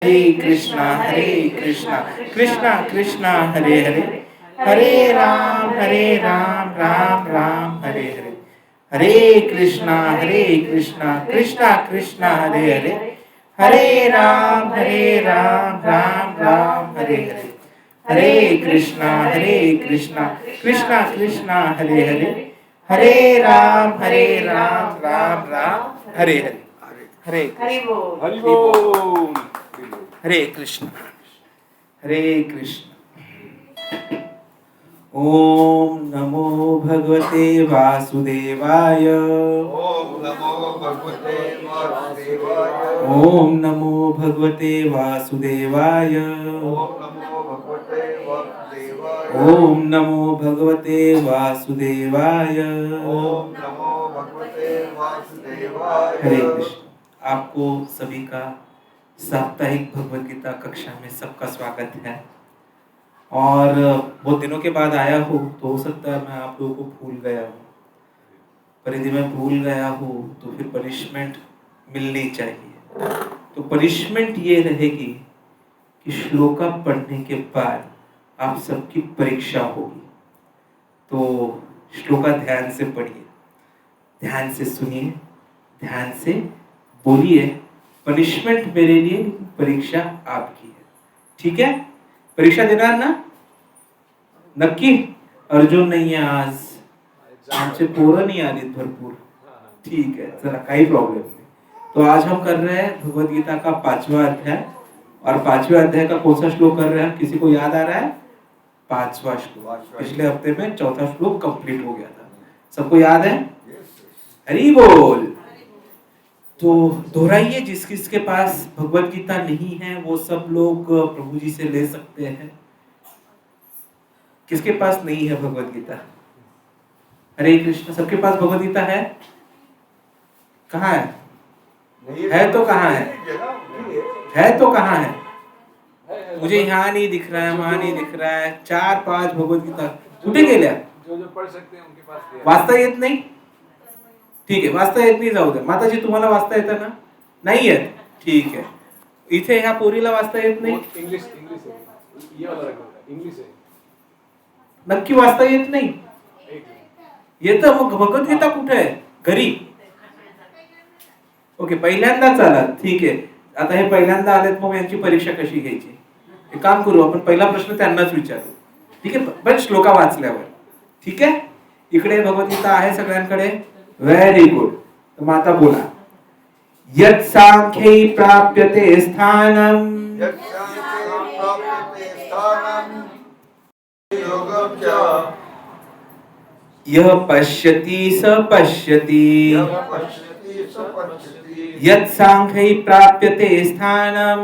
हरे कृष्णा कृष्णा कृष्णा हरे हरे, हरे राम राम राम हरे हरे, हरे कृष्णा कृष्णा कृष्णा हरे हरे, हरे राम राम राम हरे हरे, हरे कृष्णा कृष्णा कृष्णा हरे हरे, हरे राम राम राम हरे हरे, हरे हरि बोल। हरे कृष्ण हरे कृष्ण। ओम नमो भगवते वासुदेवाय, ओम नमो भगवते वासुदेवाय, ओम नमो भगवते वासुदेवाय, ओम नमो भगवते वासुदेवाय, ओम नमो भगवते वासुदेवाय। ओम नमो भगवते वासुदेवाय। हरे कृष्ण। आपको सभी का साप्ताहिक भगवद गीता कक्षा में सबका स्वागत है। और बहुत दिनों के बाद आया हूँ तो हो सकता है मैं आप लोगों को भूल गया हूँ, पर यदि मैं भूल गया हूँ तो फिर पनिशमेंट मिलनी चाहिए। तो पनिशमेंट ये रहेगी कि श्लोका पढ़ने के बाद आप सबकी परीक्षा होगी। तो श्लोका ध्यान से पढ़िए, ध्यान से सुनिए, ध्यान से बोलिए। पनिशमेंट मेरे लिए, लेकिन परीक्षा आपकी है। ठीक है? परीक्षा देणार ना? नक्की? अर्जुन नाही आहे आज, आमचे पोरं नहीं आली भरपूर। ठीक है, चला काही प्रॉब्लम नहीं। तो आज हम कर रहे हैं भगवद गीता का 5वां अध्याय, और 5वें अध्याय का कौन सा श्लोक कर रहे हैं किसी को याद आ रहा है? 5वां श्लोक। पिछले हफ्ते में 4था श्लोक कंप्लीट हो गया था, सबको याद है? हरि बोल। तो दोहराइए, जिस किसके पास भगवद गीता नहीं है वो सब लोग प्रभु जी से ले सकते हैं। किसके पास नहीं है भगवद गीता? हरे कृष्ण। सबके पास भगवद गीता है? कहाँ है? है तो कहाँ है? है तो कहाँ है? मुझे यहाँ नहीं दिख रहा है, वहां नहीं दिख रहा है। 4-5 भगवद गीता कुठे गेल्या? जो पढ़ सकते हैं उनके पास है। वाचता येत नाही? ठीक आहे, वाचता येत नाही जाऊ द्या। माताजी तुम्हाला वाचता येतं ना? नाही येत? ठीक आहे। इथे ह्या पोरीला वाचता येत नाही? इंग्लिश है, ये वाला रखा है, इंग्लिश है। नक्की वाचता येत नाही? येतं मग भगवद गीता कुठे आहे? घरी? ओके, पहिल्यांदाच आलात, ठीक आहे। आता हे पहिल्यांदा आलेत, मग यांची परीक्षा कशी घ्यायची? एक काम करू आपण, पहिला प्रश्न त्यांनाच विचारू, ठीक आहे? पण श्लोका वाचल्यावर, ठीक आहे? इकडे भगवद गीता आहे सगळ्यांकडे? Very good. तर मग आता बोला, यत् सांख्यै प्राप्यते स्थानम, यः पश्यति स पश्यति, यत् सांख्यै प्राप्यते स्थानम,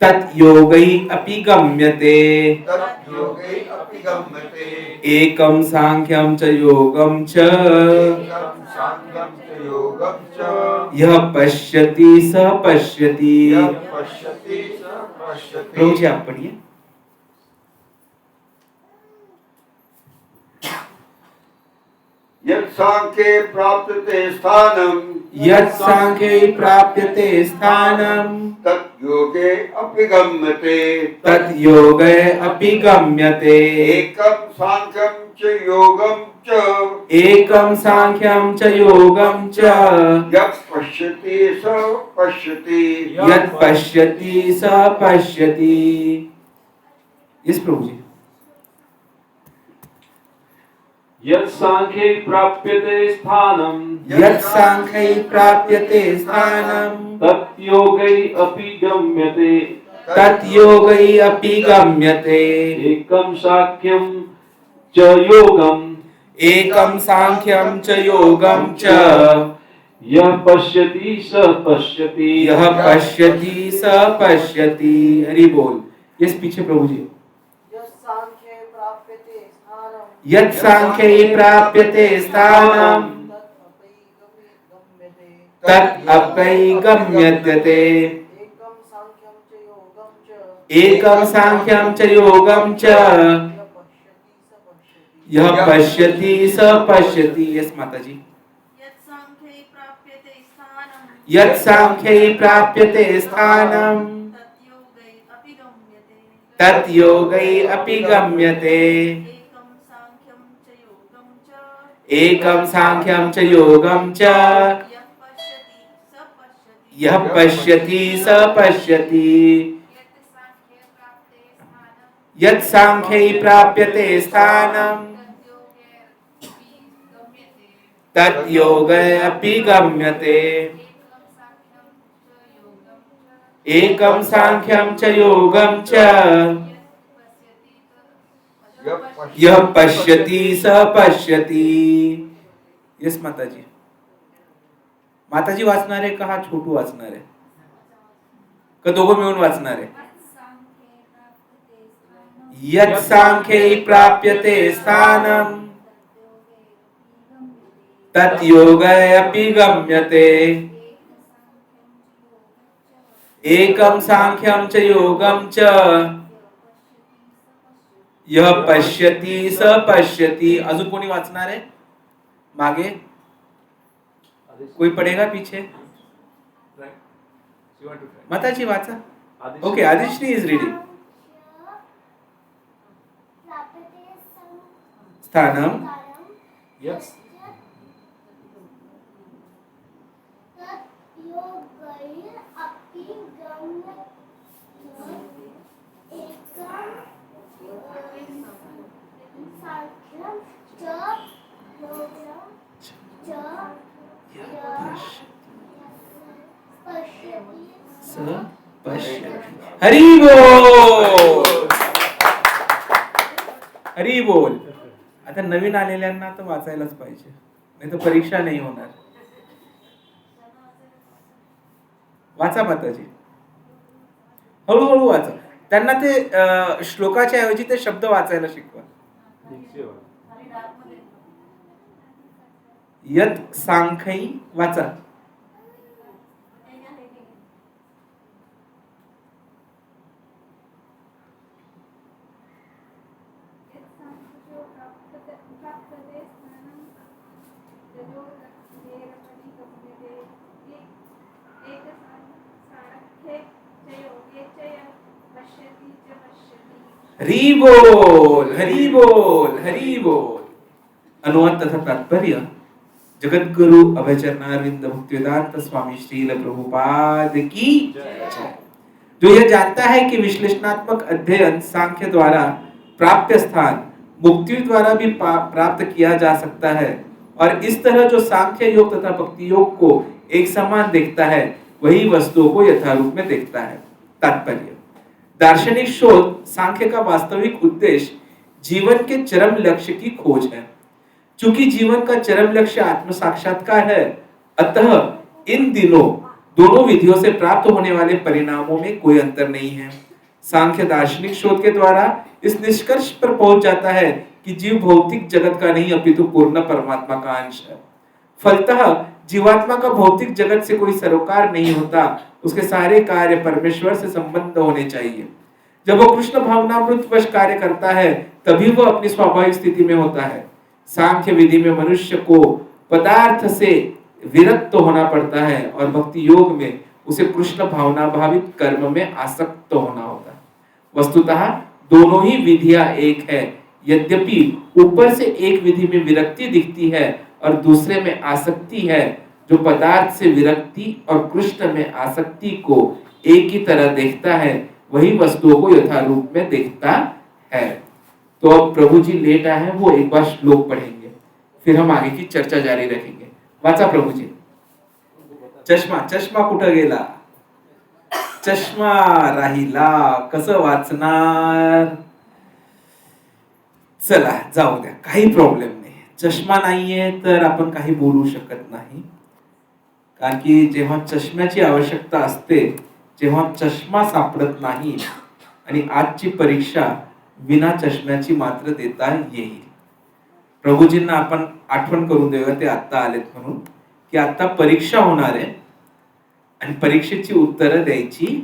तत् योगै अपि गम्यते। एकं सांख्यं च योगं च, यः पश्यति स पश्यति। प्रभु जी आप पढ़िए। यत् सांख्ये प्राप्यते स्थानम, यत् सांख्ये प्राप्यते स्थानम, तत् योगे अपि गम्यते। तत् योगे अपि गम्यते। एकं सांख्यं च योगं च, एकं सांख्यं च योगं च, यत् पश्यति स पश्यति। यत् पश्यति स पश्यति। यस प्रभु जी। यत् सांख्ये प्राप्यते स्थानं, यत् सांख्यै प्राप्यते स्थानं, तत् योगै अपि गम्यते। तत् योगै अपि गम्यते। एकं सांख्यं च योगं, एकं सांख्यं च योगं च, यः पश्यति स पश्यति। यः पश्यति स पश्यति। हरि बोल। यस पीछे प्रभु जी। यत् सांख्यै प्राप्यते स्थानं, तत् अपै गम्यते। एकं सांख्यं च योगं च, यः पश्यति स पश्यति। यस माता जी। यत् सांख्यै प्राप्यते स्थानं तत् योगै अपि गम्यते एकं सांख्यं च योगं च यः पश्यति स पश्यति यत् सांख्यै प्राप्यते स्थानं तत् योगै अपि गम्यते एकं सांख्यं च योगं च यः पश्यति स पश्यति। यस माताजी, माताजी वाचणार आहे का हा छोटू वाचणार आहे का दोघं मिळून वाचणार आहे? यत् सांख्यै प्राप्यते स्थानं तत् योगै अपि गम्यते एकं सांख्यं च योगं च यः पश्यति स पश्यति। अजून कोणी वाचणार आहे मागे? कोई पडेगा पीछे? माताजी वाचा। Okay, Adishri is reading. स्थानम यस हरी बोल, हरी बोल। आता नवीन आलेल्यांना तर वाचायलाच पाहिजे, नाही तर परीक्षा नाही होणार। वाचा माताजी, हळूहळू वाचा। त्यांना ते श्लोकाच्या ऐवजी ते शब्द वाचायला शिकवा। यत् सांख्यै वाचा। हरी बोल, हरी बोल, हरी बोल। अनुवाद तथा तात्पर्य जगद्गुरु अभयचरणारविंद भक्तिवेदांत स्वामी श्रील प्रभुपाद की जय। जो यह जानता है कि विश्लेषणात्मक अध्ययन सांख्य द्वारा प्राप्त स्थान मुक्ति द्वारा भी प्राप्त किया जा सकता है, और इस तरह जो सांख्य योग तथा भक्ति योग को एक समान देखता है, वही वस्तुओं को यथारूप में देखता है। तात्पर्य, दार्शनिक शोध सांख्य का वास्तविक उद्देश्य जीवन के चरम लक्ष्य की खोज है। चूंकि जीवन का चरम लक्ष्य आत्म साक्षात्कार है, अतः इन दिनों दोनों विधियों से प्राप्त होने वाले परिणामों में कोई अंतर नहीं है। सांख्य दार्शनिक शोध के द्वारा इस निष्कर्ष पर पहुंच जाता है कि जीव भौतिक जगत का नहीं अपितु पूर्ण परमात्मा का अंश है। फलतः जीवात्मा का भौतिक जगत से कोई सरोकार नहीं होता, उसके सारे कार्य परमेश्वर से संबंध होने चाहिए। जब वो कृष्ण भावनामृतवश कार्य करता है, तभी वह अपनी स्वाभाविक स्थिति में होता है। सांख्य विधि में मनुष्य को पदार्थ से विरक्त होना पड़ता है, और भक्ति योग में उसे कृष्ण भावना भावित कर्म में आसक्त होना होता है। वस्तुतः दोनों ही विधियां एक है, यद्यपि ऊपर से एक विधि में विरक्ति दिखती है और दूसरे में आसक्ति है। जो पदार्थ से विरक्ति और कृष्ण में आसक्ति को एक ही तरह देखता है, वही वस्तुओं को यथारूप में देखता है। तो अब प्रभु जी लेट आए हैं, वो एक बार श्लोक पढ़ेंगे, फिर हम आगे की चर्चा जारी रखेंगे। वाचा प्रभु जी। चष्मा, चष्मा कुठं गेला? चष्मा राहिला, कसं वाचणार? चला जाऊ द्या, काही प्रॉब्लेम नाही। चष्मा नाहीये तर आपण काही बोलू शकत नाही, कारण की जेव्हा चष्म्याची आवश्यकता असते, जेव्हा चष्मा सापडत नाही, आणि आजची परीक्षा विना चष्म्याची मात्र देता येईल। प्रभूजींना आपण आठवण करून देऊया, ते आता आलेत म्हणून, की आता परीक्षा होणार आहे आणि परीक्षेची उत्तरं द्यायची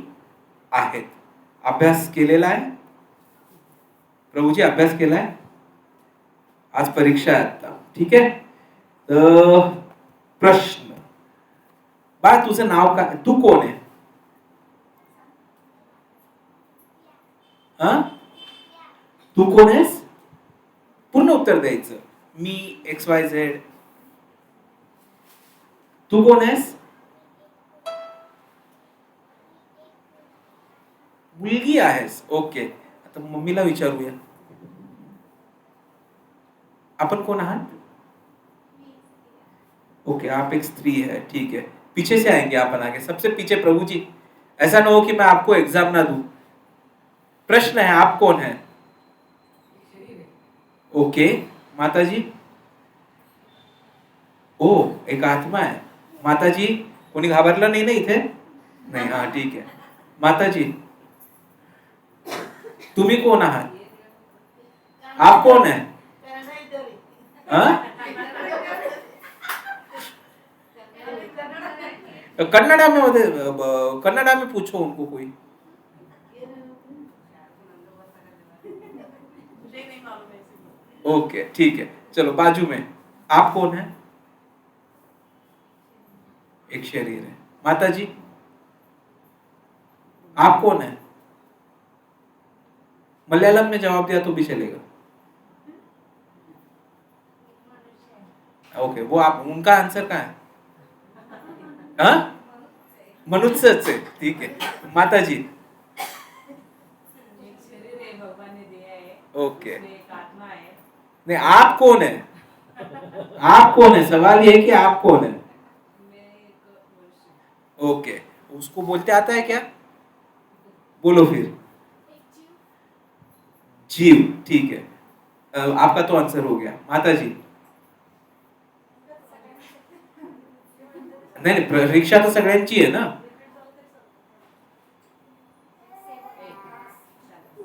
आहेत। अभ्यास केलेला आहे प्रभूजी? अभ्यास केलाय? आज परीक्षा आहे आता, ठीक आहे? तर प्रश्न बाळ तुझं नाव काय, तू कोण आहे? हा, तू कोण आहेस? पूर्ण उत्तर द्यायचं. मी XYZ. तू कोण आहेस? मुलगी आहेस. ओके, आता मम्मीला विचारूया, अपन कौन आहात? ओके, आप एक स्त्री है, ठीक है. पीछे से आएंगे अपन आगे, सबसे पीछे. प्रभु जी, ऐसा ना हो कि मैं आपको एग्जाम ना दूं. प्रश्न है, आप कौन है? ओके, माता जी. ओ, एक आत्मा आहे. माता जी, कोणी घाबरलं नाही ना इथे? नाही, हा ठीक आहे. माता जी, तुम्ही कोण आहात? आप कौन है? हाँ? कन्नड़ा में पूछो उनको कोई. ओके ठीक है, चलो बाजू में. आप कौन है? एक शरीर है. माता जी, आप कौन है? मलयालम में जवाब दिया तो भी चलेगा. ओके, वो आप, उनका आंसर क्या है? हाँ, मनुष्यच है. ठीक है. माता जी, ओके. नहीं, आप कौन है? आप कौन है? सवाल ये है कि आप कौन है. ओके, उसको बोलते आता है क्या? बोलो फिर. जीव. ठीक है, आपका तो आंसर हो गया. माता जी, नाही नाही, परीक्षा तर सगळ्यांची आहे ना.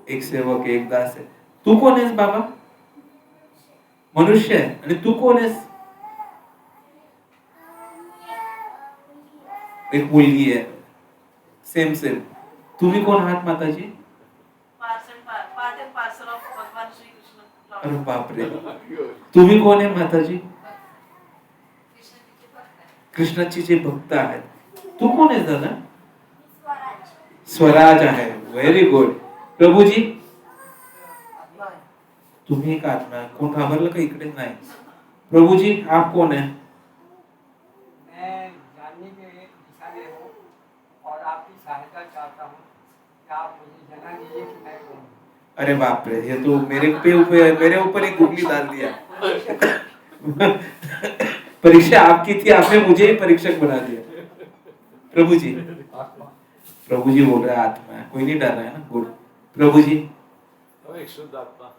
एक सेवक, एक दास आहे. तू कोण आहेस बाबा? मनुष्य आहे. आणि तू कोण आहेस? एक मुलगी आहे. Same same. तुम्ही कोण आहात माताजी? अरे बापरे, तुम्ही कोण आहे माताजी? कृष्णाची जे भक्त आहेत. तू कोण आहेस दादा? स्वराज आहे. Very good. प्रभुजी, तुम्ही एक आत्मा. कोण घाबरलं का इकडे? नाही. प्रभुजी, आप कौन है? मैं जानने में दिशा में हूँ और आपकी सहायता चाहता हूँ कि आप मुझे जना दीजिए कि मैं कौन हूँ. अरे बाप रे, ये तो मेरे ऊपर एक गुगली डाल दिया. परीक्षा आपकी थी, आपने मुझे ही परीक्षक बना दिया. प्रभु जी, प्रभु जी बोल रहे हैं आत्मा है, कोई नहीं डर रहा है ना. गुड. प्रभु जी, एक शुद्ध आत्मा.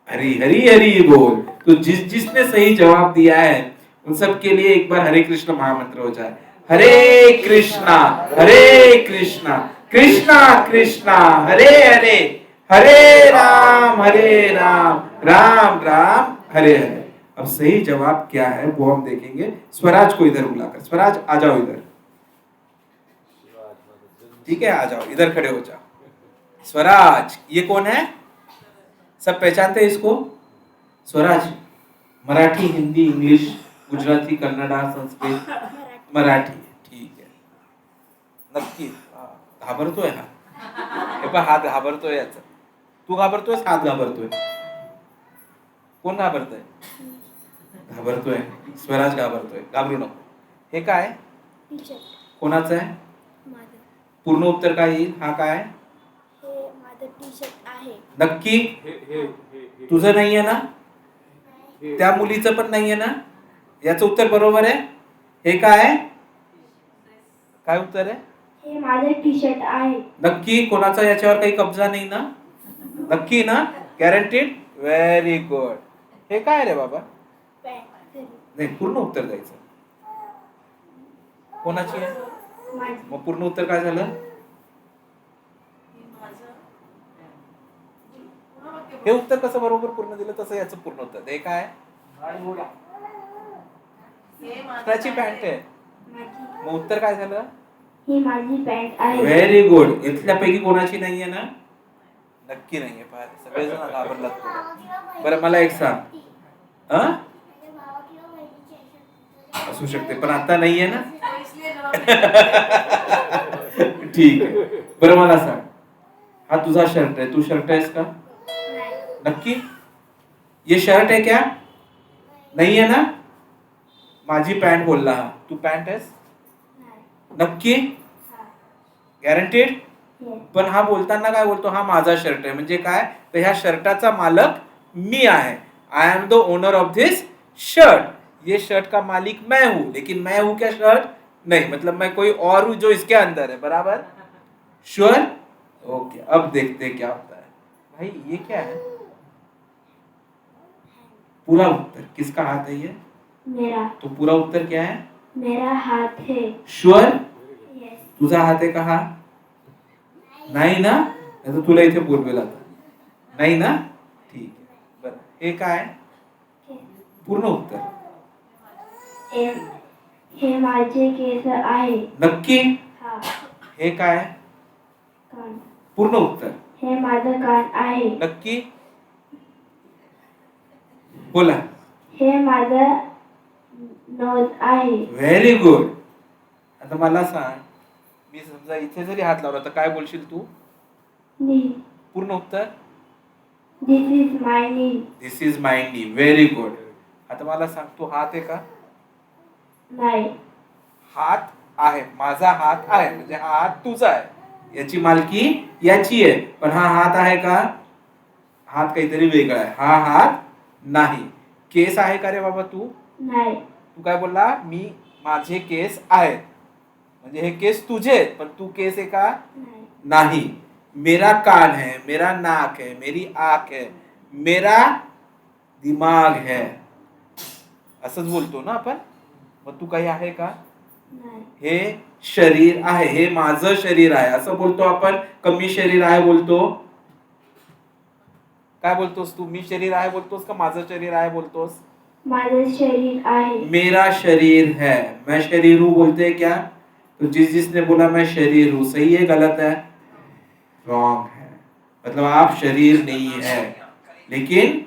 हरी हरी हरी बोल. तो जिसने सही जवाब दिया है उन सब के लिए एक बार हरे कृष्ण महामंत्र हो जाए. हरे कृष्णा कृष्णा कृष्णा हरे हरे, हरे राम राम राम हरे हरे. अब सही जवाब क्या है वो हम देखेंगे. स्वराज को इधर बुलाकर. स्वराज आ जाओ इधर. ठीक है, आ जाओ इधर, खड़े हो जाओ. स्वराज, ये कौन है? सब पहचानते हैं इसको? स्वराज मराठी, हिंदी, इंग्लिश, गुजराती, कन्नडा, संस्कृत, मराठी. ठीक आहे, नक्की. घाबरतोय हा. हे पहा, हात घाबरतोय याचा. तू घाबरतोय, हात घाबरतोय. कोण घाबरतोय? घाबरतोय. स्वराज घाबरतोय. घाबरू नको. हे काय? कोणाचं आहे? पूर्ण उत्तर काय येईल? हा काय? नक्की? तुझं नाहीये ना? त्या मुलीचं पण नाहीये ना? याचं उत्तर बरोबर आहे. हे काय? काय उत्तर आहे? हे माझे टी शर्ट आहे. नक्की? कोणाचा याच्यावर काही कब्जा नाही ना? नक्की ना? गॅरंटीड? Very good. हे काय रे बाबा? नाही, पूर्ण उत्तर द्यायचं. कोणाची आहे? मग पूर्ण उत्तर काय झालं? हे उत्तर कसं बरोबर पूर्ण दिलं तसं याचं पूर्ण उत्तर. हे काय? त्याची पॅन्ट आहे. मग उत्तर काय झालं? ही माझी पॅन्ट आहे. Very good. इथल्यापैकी कोणाची नाहीये ना? नक्की नाहीये. सगळेजण घाबरलात. बरं, मला एक सांग. असू शकते पण आता नाहीये ना? ठीक आहे. बरं मला सांग, हा तुझा शर्ट आहे, तू शर्ट आहेस का? नक्की? ये शर्ट है क्या? नहीं है ना? माझी पॅन्ट बोलला हा. तू पॅन्ट आहेस? नक्की? गॅरंटेड? पण हा बोलताना काय बोलतो, हा माझा शर्ट आहे. म्हणजे काय, तर ह्या शर्टाचा मालक मी आहे. I am the owner of this shirt. ये शर्ट का मालिक मैं हूं, लेकिन मैं हूं क्या शर्ट? नहीं, मतलब मैं कोई और हूं जो इसके अंदर है. बराबर? श्योर? ओके. अब देखते हैं क्या होता है. भाई ये क्या है? पूरा उत्तर किसका हाथ है ये? मेरा. तो पूरा उत्तर क्या है? मेरा हाथ है. श्योर? यस. तुझा हात आहे का हा? नाही ना? नाही तर तुला इथे बोलवेल आता. नाही ना? ठीक आहे. बरं, हे काय? पूर्ण उत्तर. हे माझे केस आहे. नक्की? हा. हे काय? कान. पूर्ण उत्तर. हे माझं कान आहे. नक्की? बोला. हे माझं नोज आहे. Very good. आता मला सांग, मी समजा इथे जरी हात लावला तर काय बोलशील तू? नी. पूर्ण उत्तर. This is my knee. This is my knee. Very good. आता मला सांग, तू हात आहे का? नाही. हात आहे, माझा हात आहे, म्हणजे हा हात तुझा आहे, याची मालकी याची आहे. पण हा हात आहे का? हात काहीतरी वेगळा आहे, हा हात नाही. केस आहे का रे बाबा तू? नाही. तू काय बोलला? मी माझे केस आहेत, म्हणजे हे केस तुझे आहेत, पण तू केस आहे का? नाही. मेरा कान है, मेरा नाक है, मेरी आंख है, मेरा दिमाग है, असंच बोलतो ना आपण. मग तू काही आहे का? नाही. हे शरीर आहे, हे माझं शरीर आहे असं बोलतो आपण. कमी शरीर आहे बोलतो. काय बोलतोस तू? मी शरीर आहे बोलतोस का माझं शरीर आहे बोलतोस? माझं शरीर आहे. मेरा शरीर है. मैं शरीर हूं बोलते हैं क्या? तो जिसने बोला मैं शरीर हूं, सही है गलत है? रॉन्ग है. मतलब आप शरीर नहीं है, लेकिन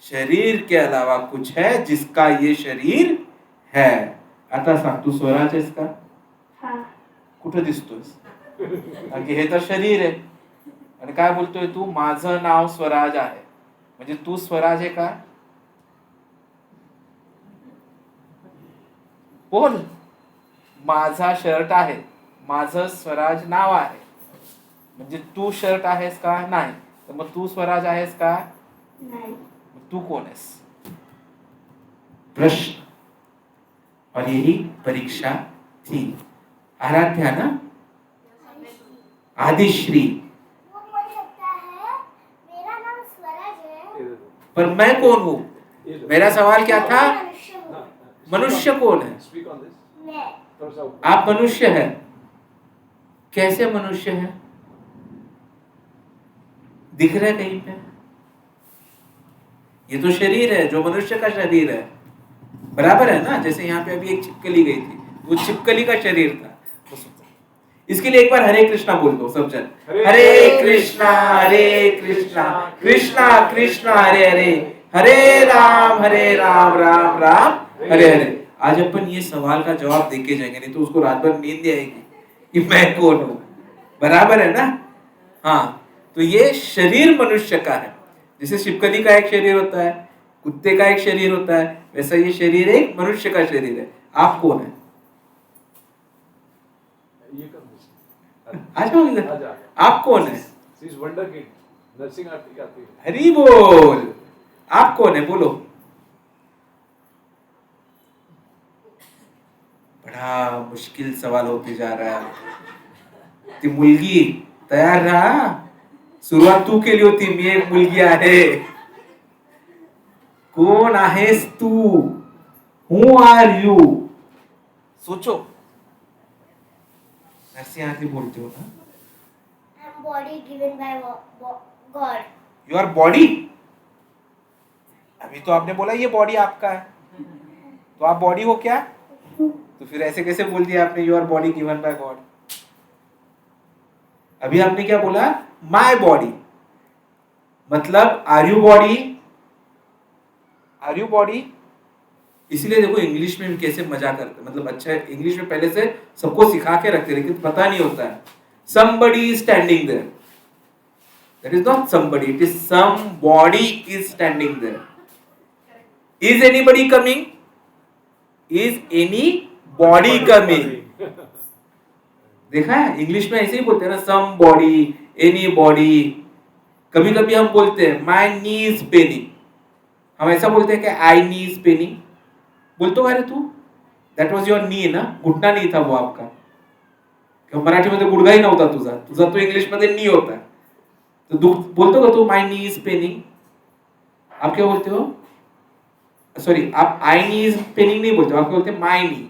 शरीर के अलावा कुछ है जिसका ये शरीर है. आता सांग, तू स्वराज आहेस का? हा. कुठे दिसतोस? कारण की हे तर शरीर आहे. आणि काय बोलतोय तू? माझं नाव स्वराज आहे, म्हणजे तू स्वराज आहे का? बोल. माझा शर्ट आहे, माझं स्वराज नाव आहे, म्हणजे तू शर्ट आहेस का? नाही. तर मग तू स्वराज आहेस का? नाही. तू कौन है? प्रश्न. और यही परीक्षा थी. आराध्या ना? आदिश्री. वो बोल सकता है मेरा नाम स्वराज है, पर मैं कौन हूँ? मेरा सवाल क्या था? मनुष्य हूँ. मनुष्य कौन है? Speak on this. मैं. थोड़ा सा आप मनुष्य है. कैसे मनुष्य है? दिख रहा है कहीं पे? ये तो शरीर है, जो मनुष्य का शरीर है. बराबर है ना? जैसे यहाँ पे अभी एक छिपकली गई थी, वो छिपकली का शरीर था. इसके लिए एक बार हरे कृष्णा बोल दो सब जन. हरे कृष्णा कृष्णा कृष्णा हरे हरे, हरे राम राम राम हरे हरे. आज अपन ये सवाल का जवाब देके जाएंगे, नहीं तो उसको रात भर नींद आएगी कि मैं कौन हूं. बराबर है ना? हाँ. तो ये शरीर मनुष्य का है. जैसे छिपकली का एक शरीर होता है, कुत्ते का एक शरीर होता है, वैसा ये शरीर एक मनुष्य का शरीर है. आप कौन है? ये कर दो. आ जाओ इधर. आजा. आप कौन है? She is wonder kid. Nursing आती आती है. हरी बोल. आप कौन है? बोलो. बड़ा मुश्किल सवाल होते जा रहा है. ती मुलगी तयार रहा. सुरुवात तू केली होती, मी एक मुलगी आहे. कोण आहेस तू? Who are you? सोचो. नरसिंह आरती बोलते हो ना? I'm body given by God. Your body. अभी तो आपने बोला ये बॉडी आपका है, तो आप बॉडी हो क्या? तो फिर ऐसे कैसे बोल दिया आपने your body given by God? अभी आपने क्या बोला? My body. मतलब are you body? Are you body? इसीलिए देखो इंग्लिश में भी कैसे मजा करते हैं, मतलब अच्छा इंग्लिश में पहले से सबको सिखा के रखते, लेकिन पता नहीं होता है। somebody is standing there, that is not somebody, it is somebody is standing there. Is anybody coming? Is anybody coming? देखा है इंग्लिश में ऐसे ही बोलते हैं ना, somebody, anybody। कभी कभी हम बोलते हैं my knee is paining, हम ऐसा बोलते हैं कि I knee is paining, बोलते हो अरे तू that was your knee ना, घुटना नहीं था वो आपका, क्यों मराठीमध्ये गुडघा ही नव्हता तुझा, तुझा तो इंग्लिश मध्ये नी होता, तो बोलते हो तू my knee is paining, आप क्या बोलते हो? सॉरी, आप I knee is paining नहीं बोलते हो, आप क्या बोलते हैं my knee,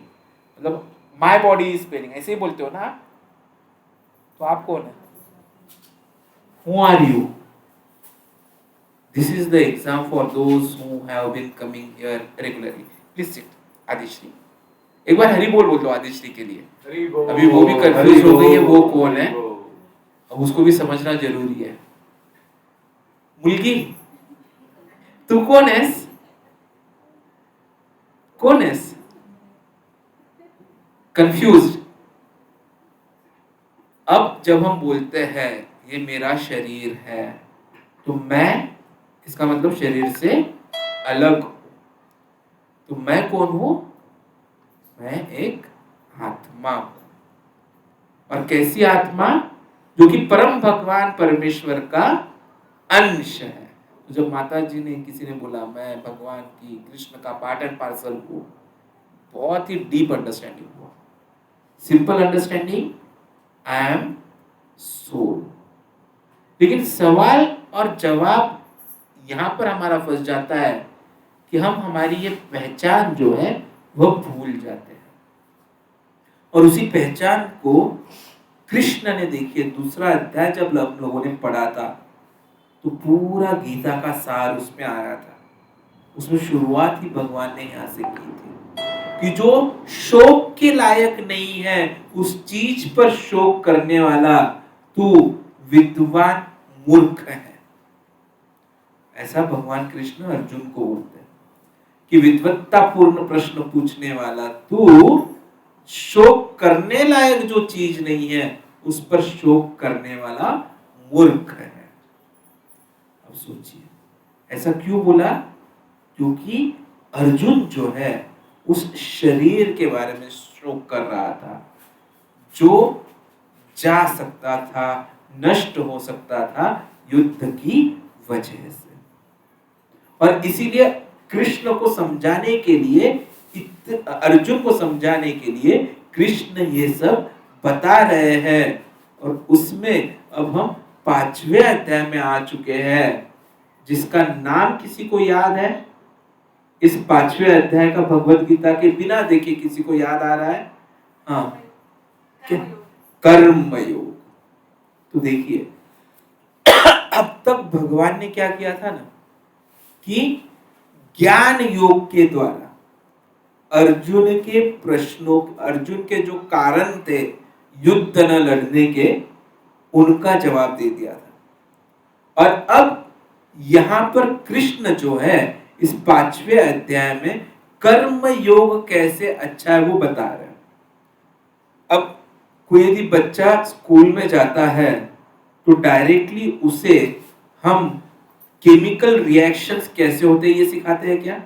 मतलब my body is paining, ऐसे ही बोलते हो ना। तो आप कौन है? Who are you? This is the exam for those who have been coming here regularly. Please sit, Adishree. एक बार हरि बोल दो आदिश्री के लिए। हरि बोल। अभी वो भी कंफ्यूज हो गई है, वो कौन है, अब उसको भी समझना जरूरी है। मुलगी, तू कौन हैस? कौन हैस? कंफ्यूज्ड। अब जब हम बोलते हैं ये मेरा शरीर है, तो मैं, इसका मतलब शरीर से अलग। तो मैं कौन हूं? मैं एक आत्मा हूं। और कैसी आत्मा? जो कि परम भगवान परमेश्वर का अंश है। तो जब माता जी ने, किसी ने बोला मैं भगवान की, कृष्ण का पार्ट एंड पार्सल हूं, बहुत ही डीप अंडरस्टैंडिंग हुआ। Simple understanding, I am soul. लेकिन सवाल और जवाब यहां पर हमारा फंस जाता है कि हम हमारी ये पहचान जो है वह भूल जाते हैं। और उसी पहचान को कृष्ण ने, देखिए दूसरा अध्याय जब हम लोगों ने पढ़ा था तो पूरा गीता का सार उसमें आया था। उसमें शुरुआत ही भगवान ने यहाँ से की थी कि जो शोक के लायक नहीं है उस चीज पर शोक करने वाला तू विद्वान मूर्ख है। ऐसा भगवान कृष्ण अर्जुन को बोलते हैं कि विद्वत्तापूर्ण प्रश्न पूछने वाला तू शोक करने लायक जो चीज नहीं है उस पर शोक करने वाला मूर्ख है। अब सोचिए ऐसा क्यों बोला? क्योंकि अर्जुन जो है उस शरीर के बारे में शोक कर रहा था जो जा सकता था, नष्ट हो सकता था युद्ध की वजह से। और इसीलिए कृष्ण को समझाने के लिए, अर्जुन को समझाने के लिए कृष्ण ये सब बता रहे हैं। और उसमें अब हम 5वें अध्याय में आ चुके हैं जिसका नाम किसी को याद है? इस 5वें अध्याय का भगवत गीता के बिना देखे किसी को याद आ रहा है? हाँ, कर्मयोग। तो देखिए अब तक भगवान ने क्या किया था ना कि ज्ञान योग के द्वारा अर्जुन के प्रश्नों, अर्जुन के जो कारण थे युद्ध न लड़ने के, उनका जवाब दे दिया था। और अब यहां पर कृष्ण जो है इस 5वें अध्याय में कर्म योग कैसे अच्छा है वो बता रहे हैं। अब कोई यदि बच्चा स्कूल में जाता है तो डायरेक्टली उसे हम केमिकल रिएक्शंस कैसे होते हैं ये सिखाते हैं क्या?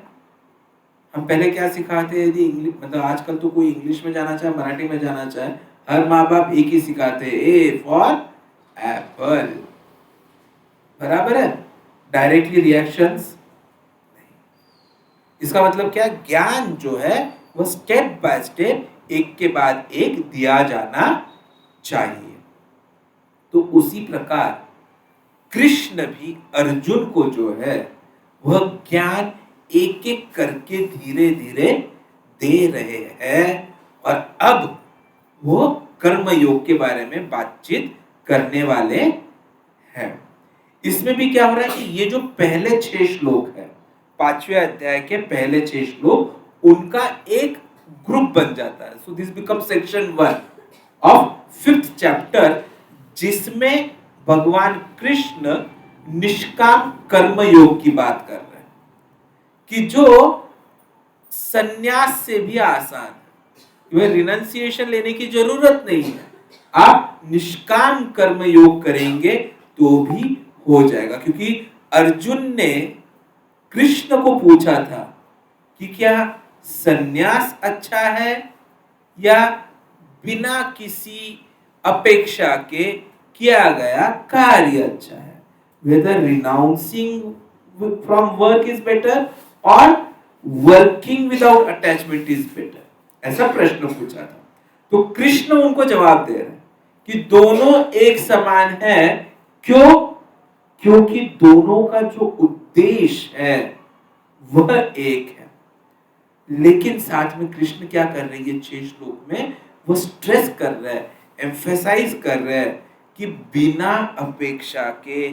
हम पहले क्या सिखाते हैं? यदि इंग्लिश, मतलब आजकल तो कोई इंग्लिश में जाना चाहे, मराठी में जाना चाहे, हर माँ बाप एक ही सिखाते हैं, ए फॉर एप्पल। बराबर है? डायरेक्टली रिएक्शंस नहीं। इसका मतलब क्या? ज्ञान जो है वो स्टेप बाय स्टेप, एक के बाद एक दिया जाना चाहिए। तो उसी प्रकार कृष्ण भी अर्जुन को जो है वह ज्ञान एक एक करके धीरे धीरे दे रहे हैं। और अब वो कर्म योग के बारे में बातचीत करने वाले हैं। इसमें भी क्या हो रहा है कि ये जो पहले 6 श्लोक है, 5वें अध्याय के पहले 6 श्लोक, उनका एक ग्रुप बन जाता है। So this become section 1 of 5th chapter, जिसमें भगवान कृष्ण निष्काम कर्म योग की बात कर रहे हैं कि जो संन्यास से भी आसान है। रिनंसिएशन लेने की जरूरत नहीं है, आप निष्काम कर्म योग करेंगे तो भी हो जाएगा। क्योंकि अर्जुन ने कृष्ण को पूछा था कि क्या संन्यास अच्छा है या बिना किसी अपेक्षा के किया गया कार्य अच्छा है, whether renouncing from work is better or working without attachment is better, ऐसा प्रश्न पूछा था। तो कृष्ण उनको जवाब दे रहे हैं कि दोनों एक समान है। क्यों? क्योंकि दोनों का जो उद्देश्य है वह एक है। लेकिन साथ में कृष्ण क्या कर रहे हैं ये 6 श्लोक में, वो स्ट्रेस कर रहे हैं, एम्फेसाइज कर रहे हैं कि बिना अपेक्षा के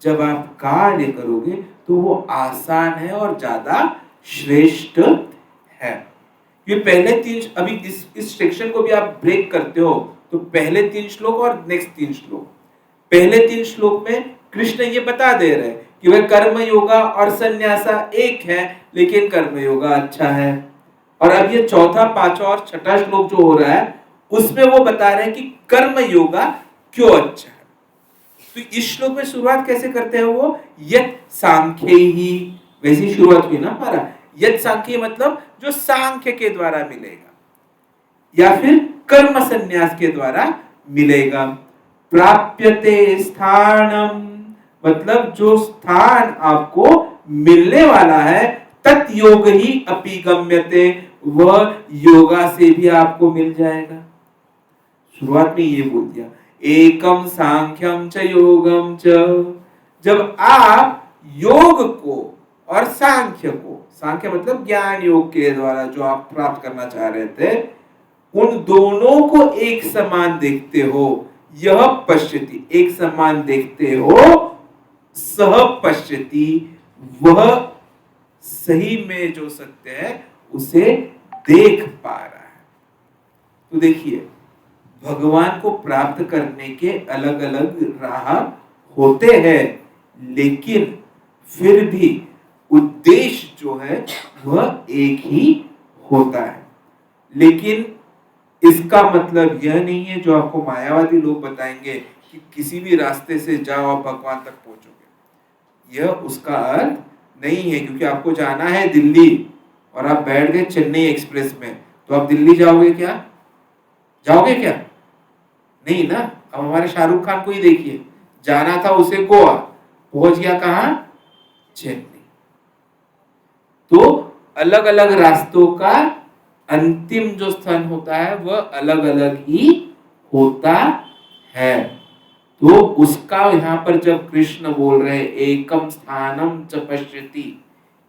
जब आप कार्य करोगे तो वो आसान है और ज्यादा श्रेष्ठ है। ये पहले 3, अभी इस सेक्शन को भी आप ब्रेक करते हो तो पहले 3 श्लोक और नेक्स्ट 3 श्लोक, पहले 3 श्लोक में कृष्ण ये बता दे रहे हैं कि वह कर्म योगा और संन्यासा एक है, लेकिन कर्म योगा अच्छा है। और अब ये चौथा, पांचवा और छठा श्लोक जो हो रहा है उसमें वो बता रहे हैं कि कर्म योगा क्यों अच्छा है। तो इस श्लोक में शुरुआत कैसे करते हैं वो, यत् सांख्ये ही, वैसी शुरुआत हुई ना हमारा, यत् सांख्ये मतलब जो सांख्य के द्वारा मिलेगा या फिर कर्म संन्यास के द्वारा मिलेगा। प्राप्यते स्थानम मतलब जो स्थान आपको मिलने वाला है, तत् योग ही अपि गम्यते, वह योगा से भी आपको मिल जाएगा। शुरुआत में ये बोल दिया एकम सांख्यम च योगम च। जब आप योग को और सांख्य को, सांख्य मतलब ज्ञान योग के द्वारा जो आप प्राप्त करना चाह रहे थे, उन दोनों को एक समान देखते हो, यह पश्यति, एक समान देखते हो, सह पश्यति, वह सही में जो सत्य है उसे देख पा रहा है। तो देखिए, भगवान को प्राप्त करने के अलग अलग राह होते हैं, लेकिन फिर भी उद्देश्य जो है वह एक ही होता है। लेकिन इसका मतलब यह नहीं है जो आपको मायावादी लोग बताएंगे कि किसी भी रास्ते से जाओ आप भगवान तक पहुंचोगे, यह उसका अर्थ नहीं है। क्योंकि आपको जाना है दिल्ली और आप बैठ गए चेन्नई एक्सप्रेस में, तो आप दिल्ली जाओगे क्या? जाओगे क्या? नहीं ना। अब हमारे शाहरुख खान को ही देखिए, जाना था उसे गोवा, पहुंच गया कहां? चेन्नई। तो अलग अलग रास्तों का अंतिम जो स्थान होता है वह अलग अलग ही होता है। तो उसका यहां पर जब कृष्ण बोल रहे एकम स्थानम च पश्यति,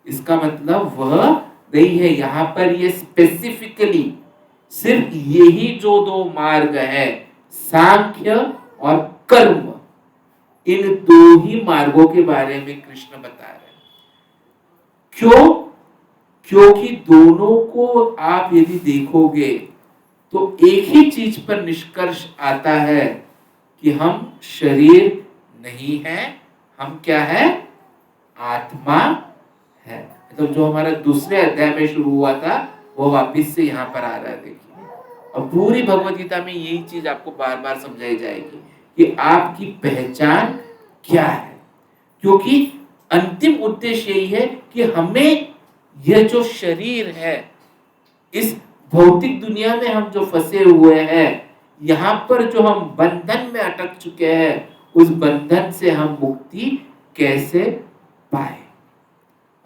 इसका मतलब वह नहीं है। यहां पर ये स्पेसिफिकली सिर्फ यही जो 2 मार्ग है, सांख्य और कर्म, इन 2 ही मार्गों के बारे में कृष्ण बता रहे हैं। क्यों? क्योंकि दोनों को आप यदि देखोगे तो एक ही चीज पर निष्कर्ष आता है कि हम शरीर नहीं है, हम क्या है? आत्मा है। तो जो हमारा दूसरे अध्याय में शुरू हुआ था वो वापिस से यहाँ पर आ रहा है। देखिए, और पूरी भगवत गीता में यही चीज आपको बार बार समझाई जाएगी कि आपकी पहचान क्या है। क्योंकि अंतिम उद्देश्य यही है कि हमें यह जो शरीर है, इस भौतिक दुनिया में हम जो फंसे हुए हैं, यहाँ पर जो हम बंधन में अटक चुके हैं, उस बंधन से हम मुक्ति कैसे पाए।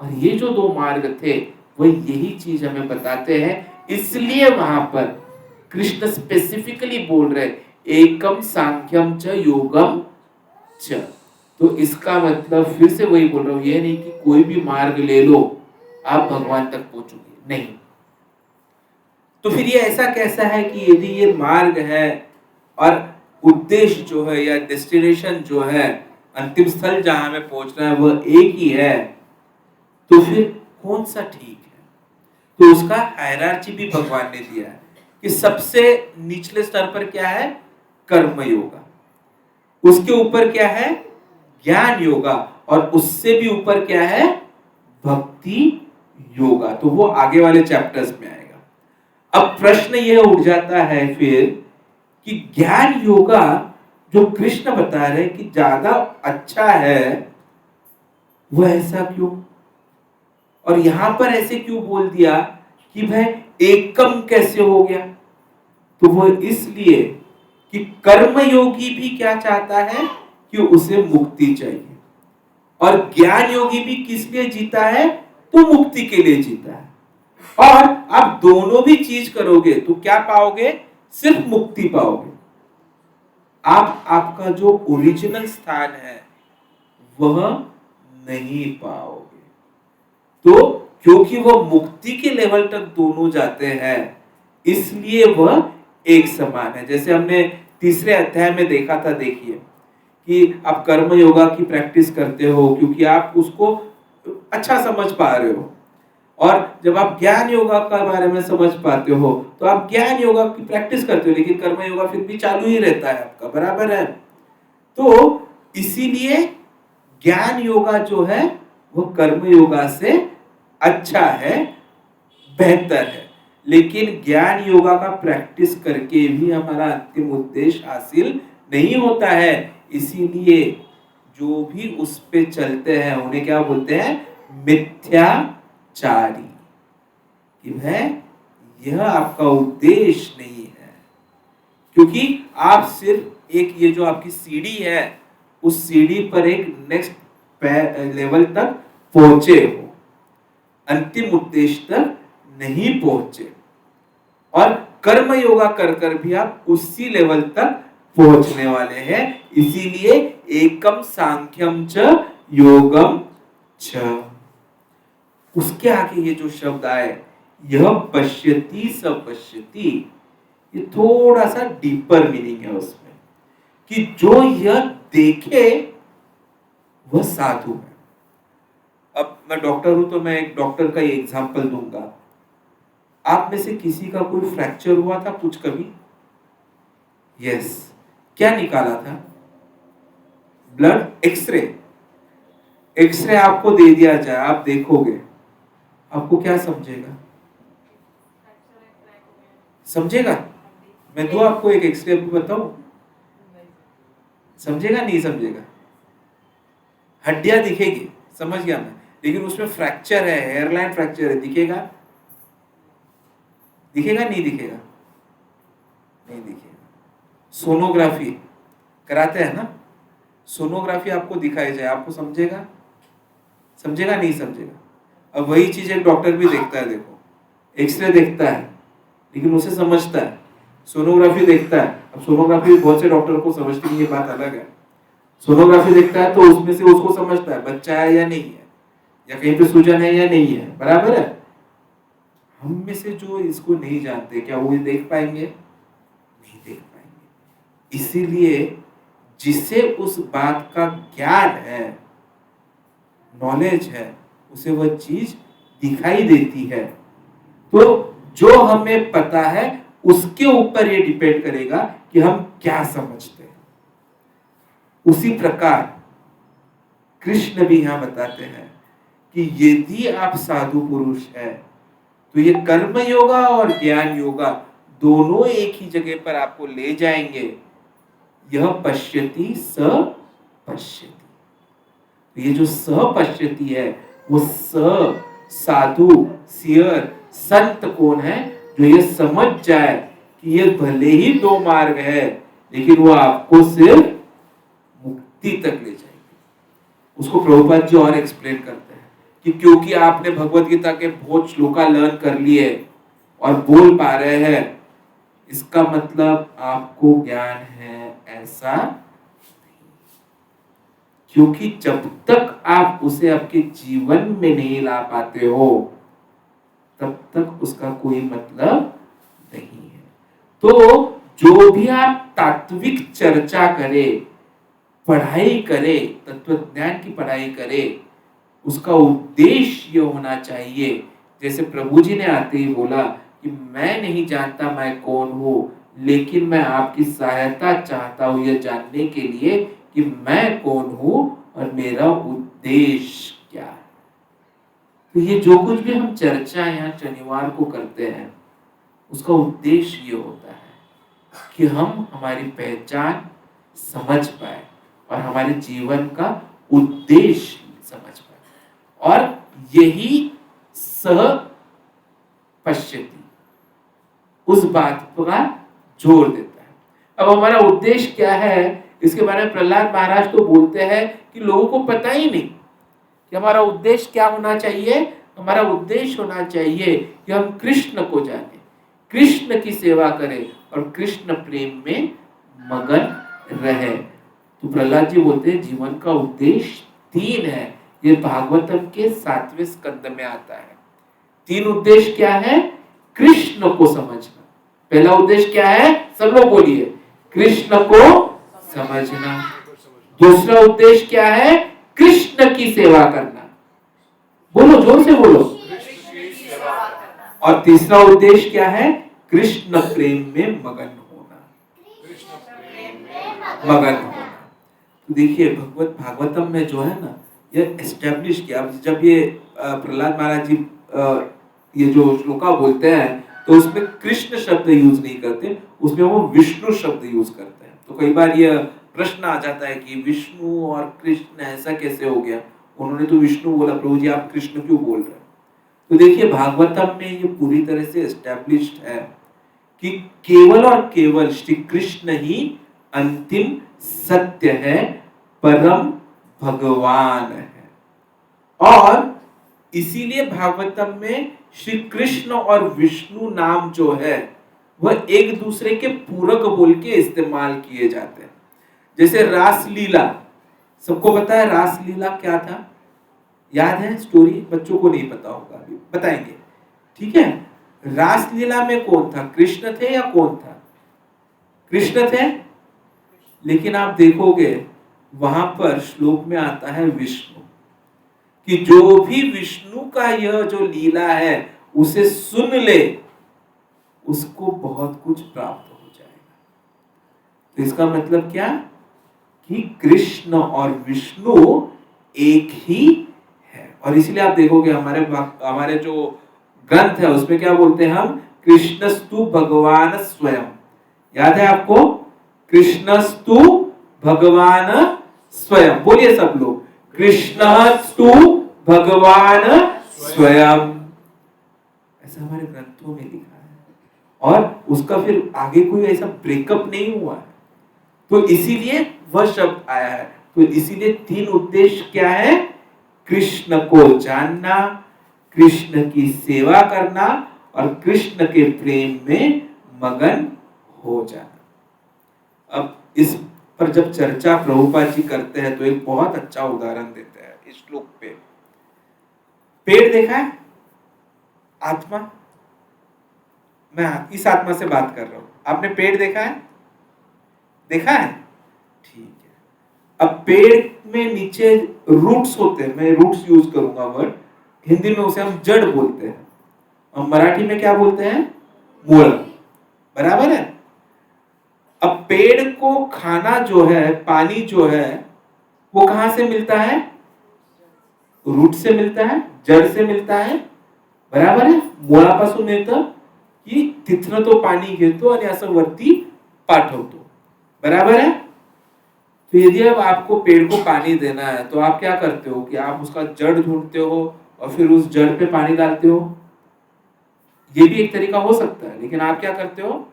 और ये जो 2 मार्ग थे वो यही चीज हमें बताते हैं। इसलिए वहां पर कृष्ण स्पेसिफिकली बोल रहे एकम सांख्यम च योगम च। तो इसका मतलब फिर से वही बोल रहा हूं, ये नहीं कि कोई भी मार्ग ले लो आप भगवान तक पहुंचोगे, नहीं। तो फिर ये ऐसा कैसा है कि यदि ये मार्ग है और उद्देश्य जो है या डेस्टिनेशन जो है, अंतिम स्थल जहां हमें पहुंचना है वह एक ही है, तो फिर कौन सा ठीक है? तो उसका हायरार्ची भी भगवान ने दिया है कि सबसे निचले स्तर पर क्या है? कर्म योगा, उसके ऊपर क्या है? ज्ञान योगा, और उससे भी ऊपर क्या है? भक्ति योगा, तो वो आगे वाले चैप्टर्स में आएगा। अब प्रश्न यह उठ जाता है फिर कि ज्ञान योगा जो कृष्ण बता रहे कि ज्यादा अच्छा है, वो ऐसा क्यों, और यहां पर ऐसे क्यों बोल दिया कि भाई एकम कैसे हो गया? तो वो इसलिए कि कर्मयोगी भी क्या चाहता है कि उसे मुक्ति चाहिए, और ज्ञान योगी भी किस लिए जीता है? तो मुक्ति के लिए जीता है। और आप दोनों भी चीज करोगे तो क्या पाओगे? सिर्फ मुक्ति पाओगे। आप आपका जो ओरिजिनल स्थान है वह नहीं पाओगे। तो क्योंकि वह मुक्ति के लेवल तक दोनों जाते हैं, इसलिए वह एक समान है। जैसे हमने तीसरे अध्याय में देखा था, देखिए कि आप कर्म योगा की प्रैक्टिस करते हो क्योंकि आप उसको अच्छा समझ पा रहे हो, और जब आप ज्ञान योगा के बारे में समझ पाते हो तो आप ज्ञान योगा की प्रैक्टिस करते हो, लेकिन कर्म योगा फिर भी चालू ही रहता है आपका, बराबर है। तो इसीलिए ज्ञान योगा जो है वो कर्म योगा से अच्छा है, बेहतर है। लेकिन ज्ञान योगा का प्रैक्टिस करके भी हमारा अंतिम उद्देश्य हासिल नहीं होता है, इसीलिए जो भी उस पे चलते हैं उन्हें क्या बोलते हैं? मिथ्याचारी। कि भाई यह आपका उद्देश्य नहीं है, क्योंकि आप सिर्फ एक ये जो आपकी सीढ़ी है उस सीढ़ी पर एक नेक्स्ट लेवल तक पहुंचे हो, अंतिम उद्देश्य तक नहीं पहुंचे। और कर्म योगा कर कर भी आप उसी लेवल तक पहुंचने वाले हैं, इसीलिए एकम सांख्यम च योगम च। उसके आगे ये जो शब्द आए, यह पश्यति स पश्यति, ये थोड़ा सा डीपर मीनिंग है उसमें, कि जो यह देखे वह साधु है। अब मैं डॉक्टर हूं तो मैं एक डॉक्टर का एग्जांपल दूंगा। आप में से किसी का कोई फ्रैक्चर हुआ था कुछ कभी? यस। क्या निकाला था? ब्लड। एक्सरे। एक्सरे आपको दे दिया जाए, आप देखोगे, आपको क्या समझेगा? समझेगा? मैं दूं आपको एक एक्सरे बताऊं? समझेगा नहीं समझेगा? हड्डियां दिखेगी, समझ गया मैं, लेकिन उसमें फ्रैक्चर है, हेयरलाइन फ्रैक्चर है, दिखेगा? दिखेगा नहीं दिखेगा? नहीं दिखेगा। सोनोग्राफी कराते हैं ना, सोनोग्राफी आपको दिखाई जाए, आपको समझेगा? समझेगा नहीं समझेगा? अब वही चीज एक डॉक्टर भी देखता है, देखो एक्सरे देखता है लेकिन उसे समझता है, सोनोग्राफी देखता है। अब सोनोग्राफी बहुत से डॉक्टर को समझती नहीं, ये बात अलग है। सोनोग्राफी देखता है तो उसमें से उसको समझता है बच्चा है या नहीं है, या कहीं पे सूजन है या नहीं है, बराबर है। हम में से जो इसको नहीं जानते, क्या वो ये देख पाएंगे? नहीं देख पाएंगे। इसीलिए जिसे उस बात का ज्ञान है, नॉलेज है, उसे वह चीज दिखाई देती है। तो जो हमें पता है उसके ऊपर ये डिपेंड करेगा कि हम क्या समझते हैं। उसी प्रकार कृष्ण भी यहां बताते हैं कि यदि आप साधु पुरुष है तो ये कर्म योगा और ज्ञान योगा दोनों एक ही जगह पर आपको ले जाएंगे। यह पश्यति स पश्यति, ये जो स पश्यति है वो साधु, सियर, संत कौन है? जो ये समझ जाए कि ये भले ही दो मार्ग है लेकिन वो आपको सिर्फ मुक्ति तक ले जाएंगे। उसको प्रभुपाद जी और एक्सप्लेन करते हैं कि क्योंकि आपने भगवत गीता के बहुत श्लोका लर्न कर लिए और बोल पा रहे हैं, इसका मतलब आपको ज्ञान है, ऐसा नहीं। क्योंकि जब तक आप उसे आपके जीवन में नहीं ला पाते हो तब तक उसका कोई मतलब नहीं है। तो जो भी आप तात्विक चर्चा करें, पढ़ाई करें, तत्वज्ञान की पढ़ाई करें, उसका उद्देश्य ये होना चाहिए, जैसे प्रभु जी ने आते ही बोला कि मैं नहीं जानता मैं कौन हूं, लेकिन मैं आपकी सहायता चाहता हूं यह जानने के लिए कि मैं कौन हूं और मेरा उद्देश्य क्या है। तो ये जो कुछ भी हम चर्चा यहाँ शनिवार को करते हैं उसका उद्देश्य ये होता है कि हम हमारी पहचान समझ पाए और हमारे जीवन का उद्देश्य समझ पाए, और यही सह पश्यति उस बात का जोर देता है। अब हमारा उद्देश्य क्या है, इसके बारे में प्रहलाद महाराज तो बोलते हैं कि लोगों को पता ही नहीं कि हमारा उद्देश्य क्या होना चाहिए। हमारा उद्देश्य होना चाहिए कि हम कृष्ण को जाने, कृष्ण की सेवा करें और कृष्ण प्रेम में मगन रहे। तो प्रहलाद जी बोलते हैं जीवन का उद्देश्य 3 है। ये भागवतम के 7वें स्कंद में आता है। 3 उद्देश्य क्या है? कृष्ण को समझना। पहला उद्देश्य क्या है? सब लोग बोलिए, कृष्ण को समझना। दूसरा उद्देश्य क्या है? कृष्ण की सेवा करना। बोलो, जोर से बोलो। और तीसरा उद्देश्य क्या है? कृष्ण प्रेम में मगन होना। मगन होना। तो देखिए भागवतम में जो है ना, ये एस्टेब्लिश किया। जब ये प्रहलाद महाराज जी ये जो श्लोका बोलते हैं तो उसमें कृष्ण शब्द यूज नहीं करते, उसमें वो विष्णु शब्द यूज करते हैं। तो कई बार ये प्रश्न आ जाता है कि विष्णु और कृष्ण ऐसा कैसे हो गया, उन्होंने तो विष्णु बोला, प्रभु जी आप कृष्ण क्यों बोल रहे हैं? तो देखिए भागवतम में ये पूरी तरह से एस्टेब्लिश्ड है कि केवल और केवल श्री कृष्ण ही अंतिम सत्य है, परम भगवान है। और इसीलिए भागवतम में श्री कृष्ण और विष्णु नाम जो है वह एक दूसरे के पूरक बोल के इस्तेमाल किए जाते हैं। जैसे रासलीला, सबको पता है रासलीला क्या था? याद है स्टोरी? बच्चों को नहीं पता होगा, अभी बताएंगे, ठीक है। रासलीला में कौन था? कृष्ण थे या कौन था? कृष्ण थे। लेकिन आप देखोगे वहां पर श्लोक में आता है विष्णु, कि जो भी विष्णु का यह जो लीला है उसे सुन ले उसको बहुत कुछ प्राप्त हो जाएगा। तो इसका मतलब क्या? कि कृष्ण और विष्णु एक ही है। और इसलिए आप देखोगे हमारे जो ग्रंथ है उसमें क्या बोलते हैं हम? कृष्णस्तु भगवान स्वयं। याद है आपको? कृष्णस्तु भगवान स्वयं। बोलिए सब लोग, कृष्णस्तु भगवान स्वयं। ऐसा हमारे ग्रंथों में लिखा है, और उसका फिर आगे कोई ऐसा ब्रेकअप नहीं हुआ है। तो इसीलिए वह शब्द आया है। तो इसीलिए 3 उद्देश्य क्या है? कृष्ण को जानना, कृष्ण की सेवा करना और कृष्ण के प्रेम में मगन हो जाना। अब इस पर जब चर्चा प्रभुपाद जी करते हैं तो एक बहुत अच्छा उदाहरण देते हैं इस श्लोक पे। पेड़ देखा है? आत्मा, मैं इस आत्मा से बात कर रहा हूं। आपने पेड़ देखा है? देखा है? ठीक है। अब पेड़ में नीचे रूट्स होते हैं, मैं रूट्स यूज करूंगा वर्ड, हिंदी में उसे हम जड़ बोलते हैं और मराठी में क्या बोलते हैं? मूल। बराबर है। अब पेड़ को खाना जो है, पानी जो है, वो कहां से मिलता है? रूट से मिलता है, जड़ से मिलता है। बराबर है। मुळापासून मिळतं की तिथनं तो पाणी घेतो आणि असं वरती पाठवतो। बराबर है। तो यदि अब आपको पेड़ को पानी देना है तो आप क्या करते हो कि आप उसका जड़ ढूंढते हो और फिर उस जड़ पे पानी डालते हो। ये भी एक तरीका हो सकता है, लेकिन आप क्या करते हो?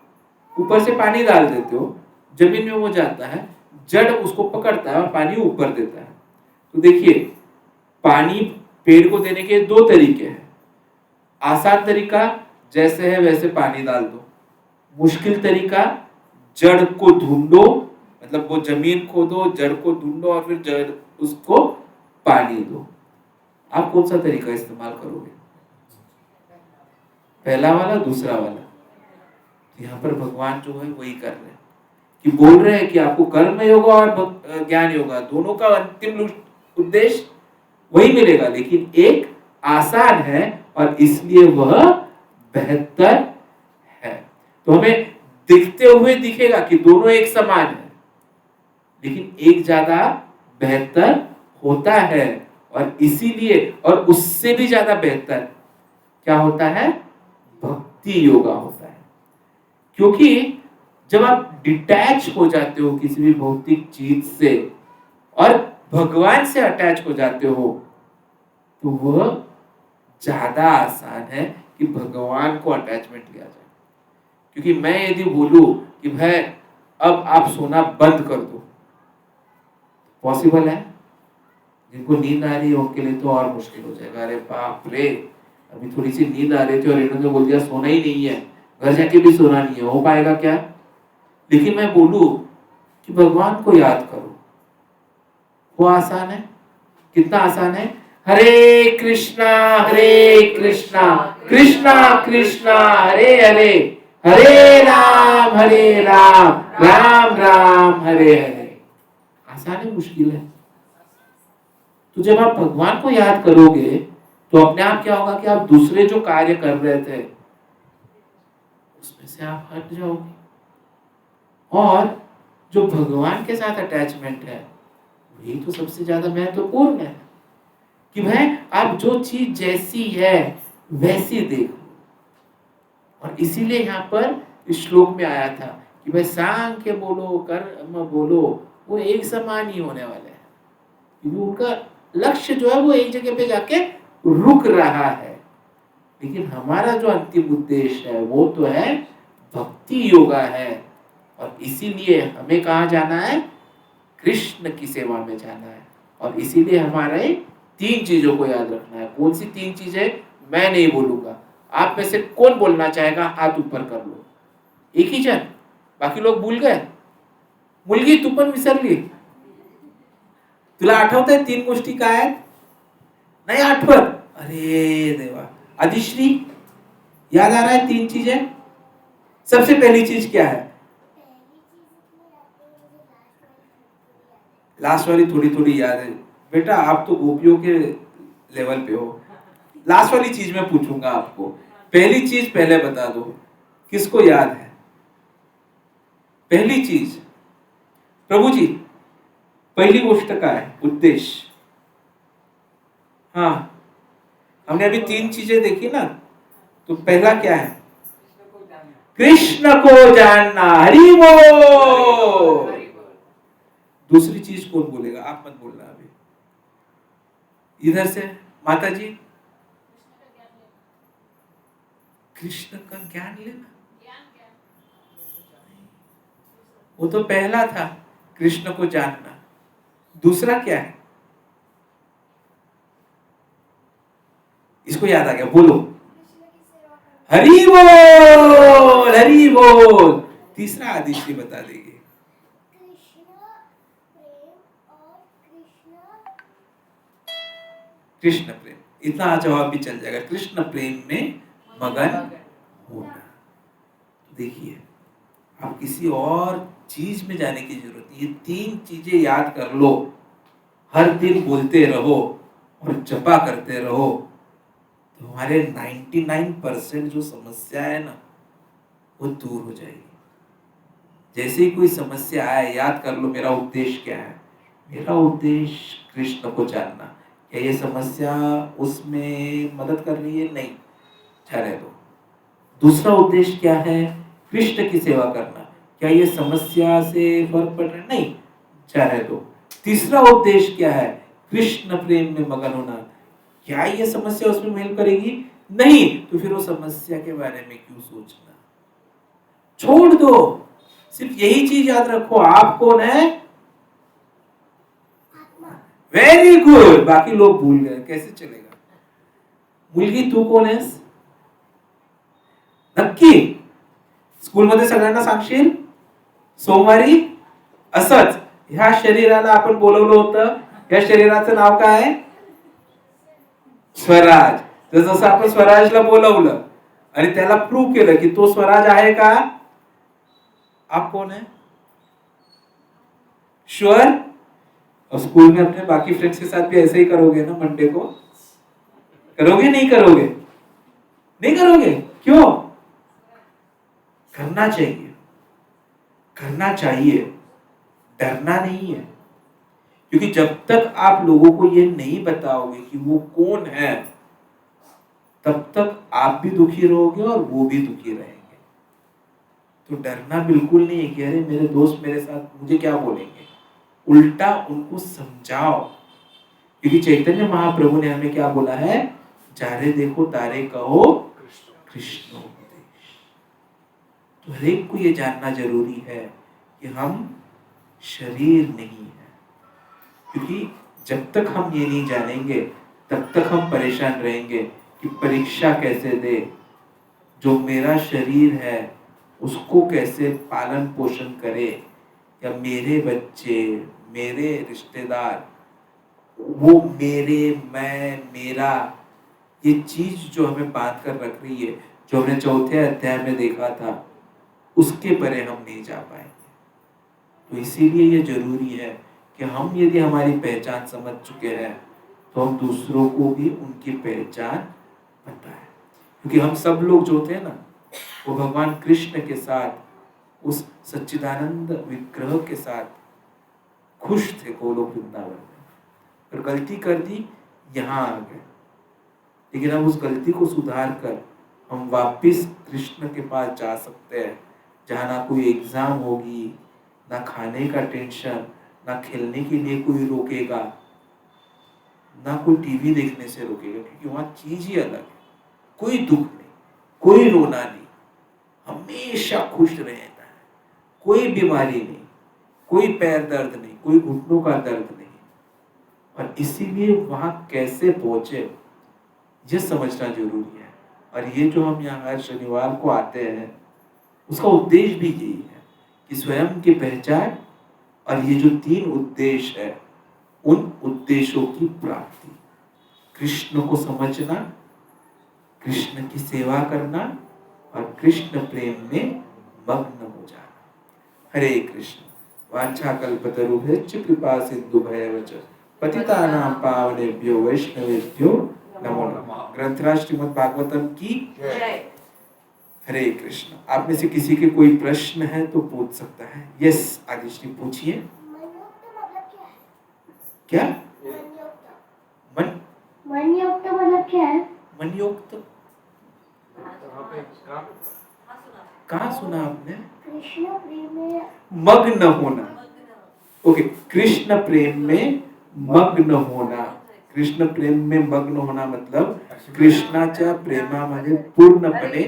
ऊपर से पानी डाल देते हो, जमीन में वो जाता है, जड़ उसको पकड़ता है और पानी ऊपर देता है। तो देखिए पानी पेड़ को देने के 2 तरीके हैं। आसान तरीका जैसे है वैसे पानी डाल दो। मुश्किल तरीका जड़ को ढूंढो, मतलब वो जमीन खोदो, जड़ को ढूंढो और फिर जड़ उसको पानी दो। आप कौन सा तरीका इस्तेमाल करोगे? पहला वाला, दूसरा वाला? यहाँ पर भगवान जो है वही कर रहे हैं कि बोल रहे हैं कि आपको कर्म योग और ज्ञान योग दोनों का अंतिम उद्देश्य वही मिलेगा, लेकिन एक आसान है और इसलिए वह बेहतर है। तो हमें दिखते हुए दिखेगा कि दोनों एक समान है, लेकिन एक ज्यादा बेहतर होता है और इसीलिए और उससे भी ज्यादा बेहतर क्या होता है, भक्ति योगा होता है। क्योंकि जब आप डिटैच हो जाते हो किसी भी भौतिक चीज से और भगवान से अटैच हो जाते हो, तो वह ज्यादा आसान है कि भगवान को अटैचमेंट लिया जाए। क्योंकि मैं यदि बोलूं कि भाई अब आप सोना बंद कर दो, पॉसिबल है? जिनको नींद आ रही है उनके लिए तो और मुश्किल हो जाएगा। अरे बाप रे, अभी थोड़ी सी नींद आ रही थी और इन्होंने बोल दिया सोना ही नहीं है, घर जाके भी सोना नहीं है, हो पाएगा क्या? लेकिन मैं बोलूं कि भगवान को याद करो, वो आसान है। कितना आसान है? हरे कृष्णा कृष्णा कृष्णा हरे हरे, हरे राम राम राम हरे हरे। आसान है, मुश्किल है? तो जब आप भगवान को याद करोगे तो अपने आप क्या होगा कि आप दूसरे जो कार्य कर रहे थे उसमें से आप हट जाओगे। और जो भगवान के साथ अटैचमेंट है वही तो सबसे ज्यादा महत्वपूर्ण है कि भाई आप जो चीज जैसी है वैसी देखो। और इसीलिए यहाँ पर इस श्लोक में आया था कि भाई सांख्य बोलो कर्म बोलो वो एक समान ही होने वाले हैं, क्योंकि उनका लक्ष्य जो है वो एक जगह पे जाके रुक रहा है। लेकिन हमारा जो अंतिम उद्देश्य है वो तो है भक्ति योगा है। और इसीलिए हमें कहाँ जाना है? कृष्ण की सेवा में जाना है। और इसीलिए हमारे 3 चीजों को याद रखना है। कौन सी 3 चीजें? मैं नहीं बोलूंगा, आप में से कौन बोलना चाहेगा हाथ ऊपर कर लो। एक ही जन, बाकी लोग भूल गए? मुलगी तू पण विसरली? तुला आठवतंय 3 गोष्टी काय आहेत? नहीं आठवत? अरे देवा। आदिश्री याद आ रहा है 3 चीजें? सबसे पहली चीज क्या है? लास्ट वाली थोड़ी थोड़ी याद है बेटा, आप तो गोपियों के लेवल पे हो। लास्ट वाली चीज मैं पूछूंगा आपको, पहली चीज पहले बता दो, किसको याद है? पहली चीज प्रभु जी, पहली गोष्ट का है उद्देश्य। हाँ, हमने अभी 3 चीजें देखी ना, तो पहला क्या है? कृष्ण को जानना। हरि बोल। दूसरी चीज कौन बोलेगा? आप मत बोलना अभी। इधर से माता जी, कृष्ण का ज्ञान लेना, वो तो पहला था, कृष्ण को जानना। दूसरा क्या है? इसको याद आ गया, बोलो हरि बोल, हरि बोल। तीसरा आदिश्री बता देगी। कृष्ण प्रेम, इतना जवाब भी चल जाएगा। कृष्ण प्रेम में मगन होना। देखिए, आप किसी और चीज में जाने की जरूरत नहीं, ये 3 चीजें याद कर लो, हर दिन बोलते रहो और जपा करते रहो, तो हमारे 99% जो समस्या है ना वो दूर हो जाएगी। जैसे ही कोई समस्या आए याद कर लो मेरा उद्देश्य क्या है। मेरा उद्देश्य कृष्ण को जानना। क्या ये समस्या उसमें मदद कर रही है? नहीं, जाने दो। दूसरा उद्देश्य क्या है? कृष्ण की सेवा करना। क्या ये समस्या से फर्क पड़ रहा है? नहीं, जाने दो। तीसरा उद्देश्य क्या है? कृष्ण प्रेम में मगन होना। क्या ये समस्या उसमें हेल्प करेगी? नहीं, तो फिर वो समस्या के बारे में क्यों सोचना? छोड़ दो। सिर्फ यही चीज याद रखो, आप कौन है? Very good. बाकी लोग भूल गए, कैसे चलेगा? मुलगी तू कोण आहेस? नक्की स्कूलमध्ये सगळ्यांना सांगशील सोमवारी? असंच ह्या शरीराला आपण बोलवलं होतं, या शरीराचं नाव काय आहे? स्वराज. तर जसं आपण स्वराजला बोलवलं आणि त्याला प्रूव्ह केलं की तो स्वराज आहे का? आप कौन है? श्योर? और स्कूल में अपने बाकी फ्रेंड्स के साथ भी ऐसे ही करोगे ना? मंडे को करोगे? नहीं करोगे? नहीं करोगे? क्यों? करना चाहिए, करना चाहिए, डरना नहीं है। क्योंकि जब तक आप लोगों को ये नहीं बताओगे कि वो कौन है, तब तक आप भी दुखी रहोगे और वो भी दुखी रहेंगे। तो डरना बिल्कुल नहीं है कि अरे मेरे दोस्त मेरे साथ मुझे क्या बोलेंगे, उल्टा उनको समझाओ। क्योंकि चैतन्य महाप्रभु ने हमें क्या बोला है, जारे देखो तारे कहो कृष्ण उपदेश। तो हर एक को ये जानना जरूरी है कि हम शरीर नहीं है, क्योंकि जब तक हम ये नहीं जानेंगे तब तक हम परेशान रहेंगे कि परीक्षा कैसे दे, जो मेरा शरीर है उसको कैसे पालन पोषण करे, या मेरे बच्चे मेरे रिश्तेदार वो मेरे मैं मेरा, ये चीज जो हमें बांध कर रख रही है, जो हमने चौथे अध्याय में देखा था, उसके परे हम नहीं जा पाएंगे। तो इसीलिए ये जरूरी है कि हम यदि हमारी पहचान समझ चुके हैं तो हम दूसरों को भी उनकी पहचान बताएं। क्योंकि हम सब लोग जो थे ना, वो भगवान कृष्ण के साथ उस सच्चिदानंद विग्रह के साथ खुश थे गोलोक वृंदावन में, और गलती कर दी, यहाँ आ गए। लेकिन अब उस गलती को सुधार कर हम वापिस कृष्ण के पास जा सकते हैं, जहाँ ना कोई एग्जाम होगी, ना खाने का टेंशन, ना खेलने के लिए कोई रोकेगा, ना कोई टीवी देखने से रोकेगा, क्योंकि वहाँ चीज ही अलग है। कोई दुख नहीं, कोई रोना नहीं, हमेशा खुश रहना है, कोई बीमारी नहीं, कोई पैर दर्द नहीं, कोई घुटनों का दर्द नहीं। और इसीलिए वहां कैसे पहुंचे ये समझना जरूरी है। और ये जो हम यहाँ हर शनिवार को आते हैं, उसका उद्देश्य भी यही है कि स्वयं की पहचान और ये जो 3 उद्देश्य है, उन उद्देश्यों की प्राप्ति, कृष्ण को समझना, कृष्ण की सेवा करना और कृष्ण प्रेम में मग्न हो जाना। हरे कृष्ण। वाञ्छाकल्पतरुभ्यश्च कृपा सिन्धुभैर्यश्च पतितानां पावनेभ्यो वैष्णवेभ्यो नमो नमः। ग्रंथराज श्रीमद् भागवतम की जय। हरे कृष्ण। आप में से किसी के कोई प्रश्न है तो पूछ सकता है। यस आदिश्री पूछिए। मनयुक्त मतलब क्या है? क्या? मनयुक्त मन मनयुक्त मतलब क्या है? मनयोक्त कहाँ पे कहाँ सुना आपने? कृष्ण प्रेम में मग्न होना। ओके, कृष्ण प्रेम में मग्न होना। कृष्ण प्रेम में मग्न होना मतलब कृष्णाच्या प्रेमामध्ये पूर्णपणे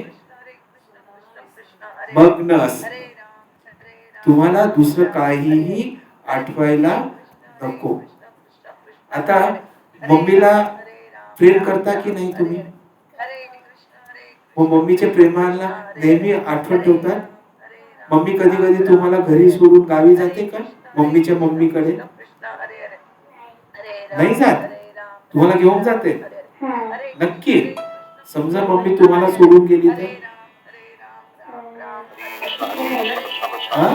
मग्न असणं। तुम्हाला दुसरं काहीही आठवायला नको। आता मम्मीला प्रेम करता की नाही तुम्ही? मग मम्मीच्या प्रेमाला नेहमी आठवण ठेवतात? मम्मी कधी कधी तुम्हाला घरी सोडून गावी जाते का? मम्मीच्या मम्मीकडे नाही जात? तुम्हाला घेऊन जाते? हाँ नक्की? समजा मम्मी तुम्हाला सोडून गेली तर? हा?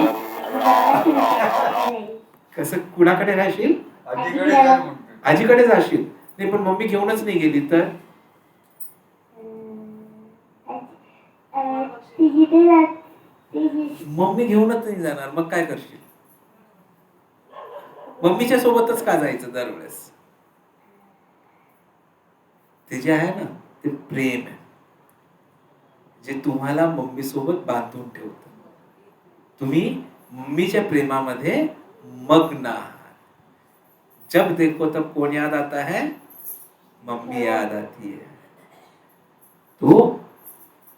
कसं कुणाकडे राहशील? आजीकडे जा म्हणतो. आजीकडे जाशील? नाही पण मम्मी घेऊनच नाही गेली तर? ती जिथे जाते मम्मी घेऊनच नाही जाणार, मग काय करशील? मम्मीच्या सोबतच का जायचं दरवेळेस? ते जे आहे ना, ते प्रेम आहे, जे तुम्हाला मम्मी सोबत बांधून ठेवतं. तुम्ही मम्मीच्या प्रेमामध्ये मग्न आहात. जब देखो तब कौन याद आता है? मम्मी याद आती है. तो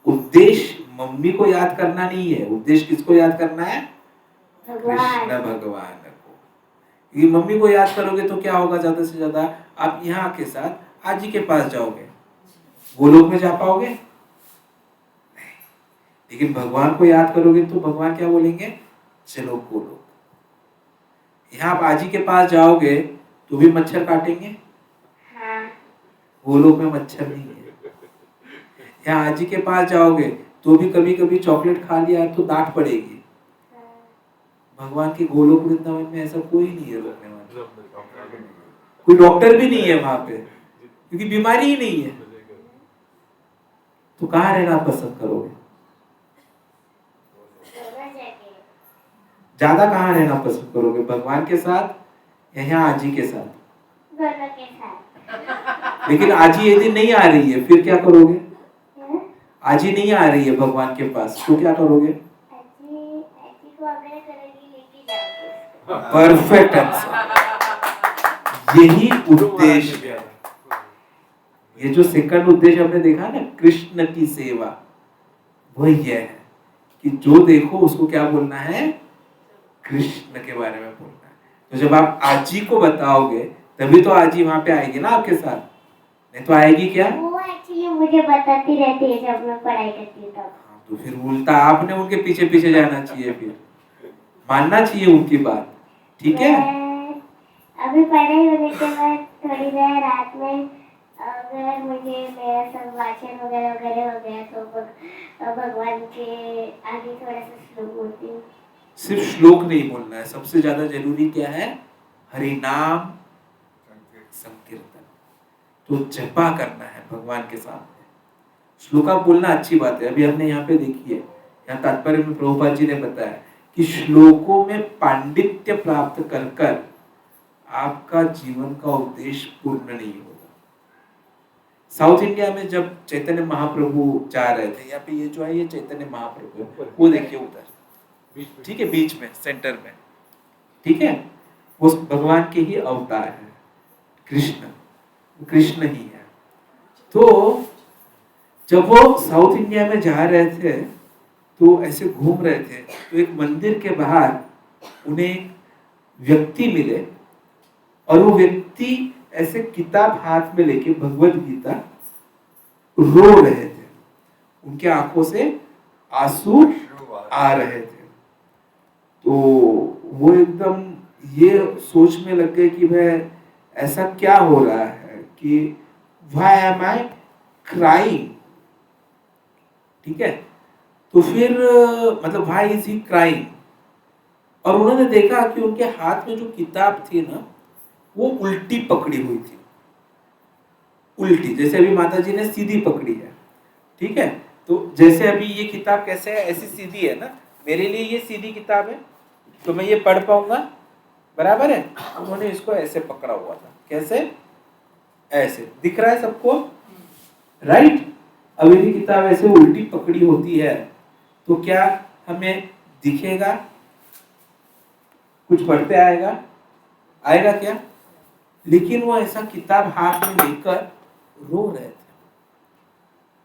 उद्देश्य मम्मी को याद करना नहीं है, उद्देश्य किसको याद करना है? कृष्ण भगवान को. ये मम्मी को याद करोगे तो क्या होगा? ज्यादा से ज्यादा आप यहाँ के साथ आजी के पास जाओगे, गोलोक में जा पाओगे? नहीं. लेकिन भगवान को याद करोगे तो भगवान क्या बोलेंगे? चलो गोलोक. यहाँ आप आजी के पास जाओगे तो भी मच्छर काटेंगे? हाँ गोलोक में मच्छर नहीं है. यहाँ आजी के पास जाओगे तो भी कभी कभी चॉकलेट खा लिया तो डांट पड़ेगी. भगवान के गोलोक वृंदावन में ऐसा कोई नहीं है रोकने वाला. कोई डॉक्टर भी नहीं है वहां पे, क्योंकि बीमारी ही नहीं है. तो कहाँ रहना पसंद करोगे? ज्यादा कहाँ रहना पसंद करोगे? भगवान के साथ या यहाँ आजी के साथ? दोनों के साथ। लेकिन आजी यदि नहीं आ रही है फिर क्या करोगे? हैं? आजी नहीं आ रही है भगवान के पास तो क्या करोगे? ऐसी ऐसी को अपने करेगी लेके जाओगे। Perfect answer. यही उद्देश्य है। ये जो सेकंड उद्देश्य हमने देखा ना, कृष्ण की सेवा, वो यह है कि जो देखो उसको क्या बोलना है? कृष्ण के बारे में बोलना है। तो जब आप आजी को बताओगे तभी तो आजी वहां पे आएगी ना आपके साथ, नहीं तो आएगी क्या? वो एक्चुअली मुझे बताती रहती है जब मैं पढ़ाई करती हूँ तब। तो फिर उल्टा आपने उनके पीछे पीछे जाना चाहिए, फिर मानना चाहिए उनकी बात, ठीक है? मैं अभी पढ़ाई होने के बाद थोड़ी देर रात में अगर मुझे मेरा सब वाचन वगैरह वगैरह हो गया तो भगवान के आगे थोड़ा सा श्लोक बोलती हूँ। सिर्फ श्लोक नहीं बोलना है, सबसे ज्यादा जरूरी क्या है? हरि नाम संकीर्तन। तो जपा करना है भगवान के सामने। श्लोका बोलना अच्छी बात है। अभी हमने यहाँ पे देखिए, यहाँ तात्पर्य में प्रभुपाद जी ने बताया कि श्लोकों में पांडित्य प्राप्त कर कर आपका जीवन का उद्देश्य पूर्ण नहीं होगा। साउथ इंडिया में जब चैतन्य महाप्रभु जा रहे थे, यहाँ पे ये जो है ये चैतन्य महाप्रभु है, वो देखिए उधर, ठीक है, बीच में सेंटर में, ठीक है, वो भगवान के ही अवतार है, कृष्ण ही है। तो जब वो साउथ इंडिया में जा रहे थे तो ऐसे घूम रहे थे तो एक मंदिर के बाहर उन्हें एक व्यक्ति मिले और वो व्यक्ति ऐसे किताब हाथ में लेके भगवत गीता रो रहे थे, उनके आंखों से आंसू आ रहे थे। तो वो एकदम ये सोचने लग गए कि भाई ऐसा क्या हो रहा है कि why am I crying, ठीक है? तो फिर मतलब why is he crying, और उन्होंने देखा कि उनके हाथ में जो किताब थी ना वो उल्टी पकड़ी हुई थी, उल्टी, जैसे अभी माता जी ने सीधी पकड़ी है, ठीक है? तो जैसे अभी ये किताब कैसे है, ऐसी सीधी है ना, मेरे लिए ये सीधी किताब है तो मैं ये पढ़ पाऊंगा, बराबर है? उन्होंने इसको ऐसे पकड़ा हुआ था, कैसे? ऐसे दिख रहा है सबको, राइट? अब यदि किताब ऐसे उल्टी पकड़ी होती है तो क्या हमें दिखेगा? कुछ पढ़ते आएगा क्या? लेकिन वो ऐसा किताब हाथ में लेकर रो रहे थे।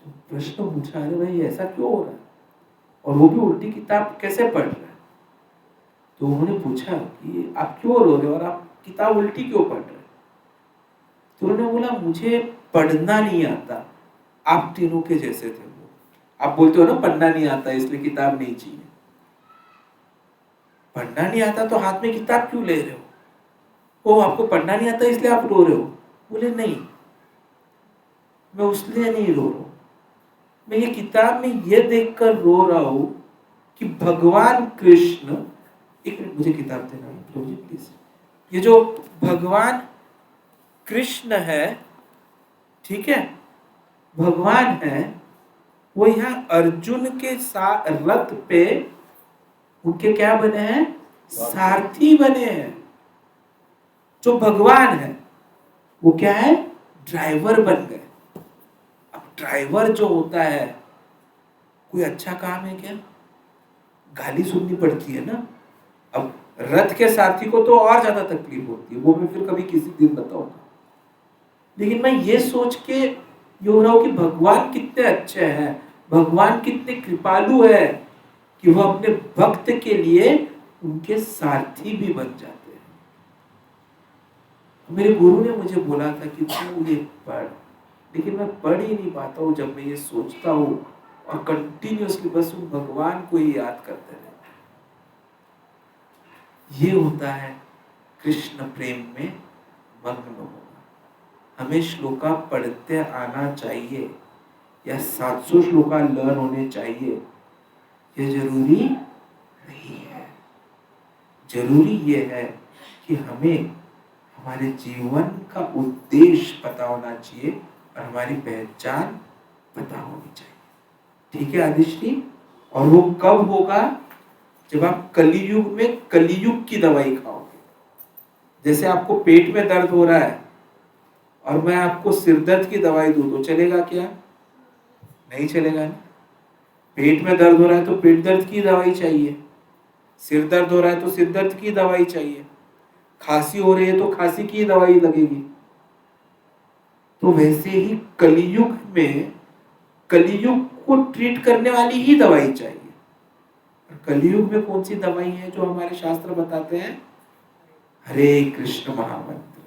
तो प्रश्न पूछा, अरे भाई ऐसा क्यों हो रहा है, और वो भी उल्टी किताब कैसे पढ़ रहा है? तो उन्होंने पूछा कि आप क्यों रो रहे हो और आप किताब उल्टी क्यों पढ़ रहे हो? तो उन्होंने बोला मुझे पढ़ना नहीं आता, आप तीनों के जैसे थे वो। आप बोलते हो ना पढ़ना नहीं आता इसलिए किताब नहीं चाहिए, पढ़ना नहीं आता तो हाथ में किताब क्यों ले रहे हो? ओ आपको पढ़ना नहीं आता इसलिए आप रो रहे हो? बोले नहीं, मैं उसलिए नहीं रो रहा हूं, मैं ये किताब में ये देखकर रो रहा हूं कि भगवान कृष्ण, एक मिनट मुझे किताब देना प्रभु जी प्लीज, ये जो भगवान कृष्ण है, ठीक है, भगवान है, वो यहाँ अर्जुन के साथ रथ पे उनके क्या बने हैं? सारथी बने हैं। जो भगवान है वो क्या है? ड्राइवर बन गए। अब ड्राइवर जो होता है कोई अच्छा काम है क्या? गाली सुननी पड़ती है ना। अब रथ के सारथी को तो और ज्यादा तकलीफ होती है, वो मैं फिर कभी किसी दिन बताऊंगा। लेकिन मैं ये सोच के ये हो रहा हूं कि भगवान कितने अच्छे हैं, भगवान कितने कृपालु है कि वो अपने भक्त के लिए उनके सारथी भी बन जाते हैं। मेरे गुरु ने मुझे बोला था कि तू ये पढ़, लेकिन मैं पढ़ ही नहीं पाता हूँ जब मैं ये सोचता हूँ और कंटिन्यूअसली बस उन भगवान को ही याद करते रहता हूँ। ये होता है कृष्ण प्रेम में मग्न होना। हमें श्लोका पढ़ते आना चाहिए या 700 श्लोका लर्न होने चाहिए, ये जरूरी नहीं है। जरूरी ये है कि हमें हमारे जीवन का उद्देश्य पता होना चाहिए और हमारी पहचान पता होनी चाहिए, ठीक है आदिश्री? और वो कब होगा? जब आप कलियुग में कलियुग की दवाई खाओगे, जैसे आपको पेट में दर्द हो रहा है और मैं आपको सिर दर्द की दवाई दूं तो चलेगा क्या? नहीं चलेगा ना। पेट में दर्द हो रहा है तो पेट दर्द की दवाई चाहिए, सिर दर्द हो रहा है तो सिर दर्द की दवाई चाहिए, खांसी हो रही है तो खांसी की दवाई लगेगी। तो वैसे ही कलियुग में कलियुग को ट्रीट करने वाली ही दवाई चाहिए। कलियुग में कौन सी दवाई है जो हमारे शास्त्र बताते हैं? हरे कृष्ण महामंत्र,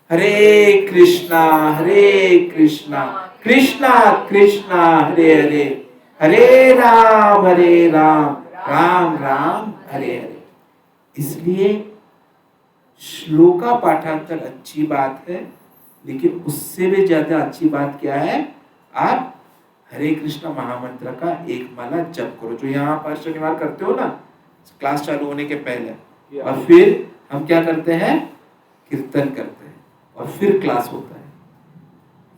हरे कृष्णा कृष्णा कृष्णा हरे हरे, हरे राम राम राम हरे हरे। इसलिए श्लोका पाठांतर अच्छी बात है, लेकिन उससे भी ज्यादा अच्छी बात क्या है? आप हरे कृष्ण महामंत्र का एक माला जप करो, जो यहाँ पर शनिवार करते हो ना क्लास चालू होने के पहले, और फिर हम क्या करते हैं? कीर्तन करते हैं और फिर क्लास होता है।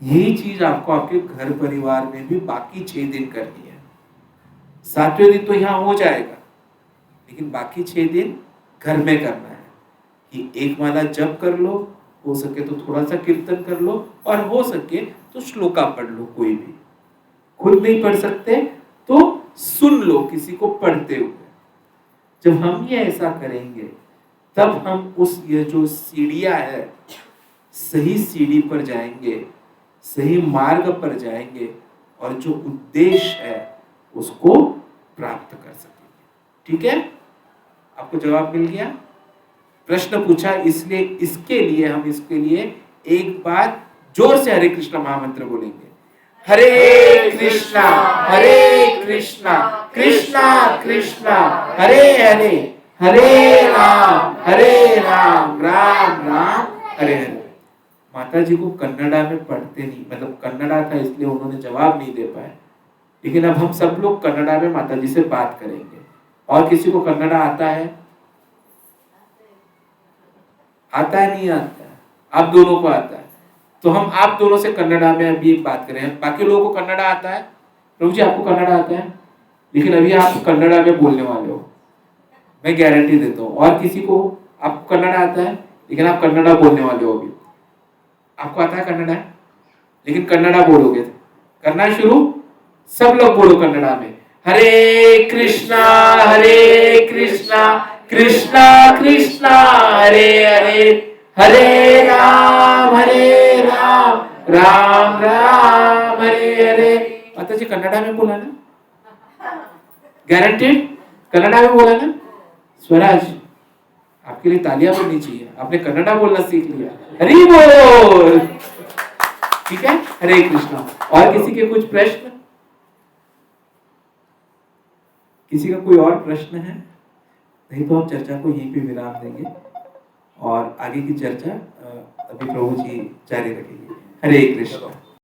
यही चीज आपको आपके घर परिवार में भी बाकी 6 दिन करनी है। 7वें दिन तो यहाँ हो जाएगा, लेकिन बाकी 6 दिन घर में करना है कि एक माला जप कर लो, हो सके तो थोड़ा सा कीर्तन कर लो, और हो सके तो श्लोका पढ़ लो। कोई भी खुद नहीं पढ़ सकते तो सुन लो किसी को पढ़ते हुए। जब हम ये ऐसा करेंगे तब हम उस ये जो सीढ़ियां है सही सीढ़ी पर जाएंगे, सही मार्ग पर जाएंगे, और जो उद्देश्य है उसको प्राप्त कर सकेंगे। ठीक है, आपको जवाब मिल गया? प्रश्न पूछा इसलिए इसके लिए एक बार जोर से हरे कृष्ण महामंत्र बोलेंगे। हरे कृष्णा कृष्णा कृष्णा हरे हरे, हरे राम राम राम हरे हरे। माता जी को कन्नड़ा में पढ़ते नहीं, मतलब कन्नड़ा था इसलिए उन्होंने जवाब नहीं दे पाए, लेकिन अब हम सब लोग कन्नड़ा में माता जी से बात करेंगे। और किसी को कन्नड़ा आता है? आता है नहीं आता है? आप दोनों को आता है, तो हम आप दोनों से कन्नड़ा में अभी एक बात करें। बाकी लोगों को कन्नड़ा आता है? प्रभु जी आपको कन्नड़ा आता है, लेकिन अभी आप कन्नड़ा में बोलने वाले हो, मैं गारंटी देता हूँ। और किसी को आपको कन्नड़ा आता है, लेकिन आप कन्नड़ा बोलने वाले हो। अभी आपको आता है कन्नड़ा, लेकिन कन्नड़ा बोलोगे, करना शुरू, सब लोग बोलो कन्नड़ा में। हरे कृष्णा कृष्णा कृष्णा हरे हरे, हरे राम राम राम हरे हरे। माता जी कन्नड़ा में बोला ना? गारंटेड कन्नड़ा में बोला ना? स्वराज आपके लिए तालियां बननी चाहिए, आपने कन्नड़ा बोलना सीख लिया। हरि बोल। ठीक है, हरे कृष्णा। और किसी के कुछ प्रश्न? किसी का कोई और प्रश्न है? नहीं तो हम चर्चा को यहीं पे विराम देंगे और आगे की चर्चा अभी प्रभु जी जारी रखेंगे। हरे कृष्ण।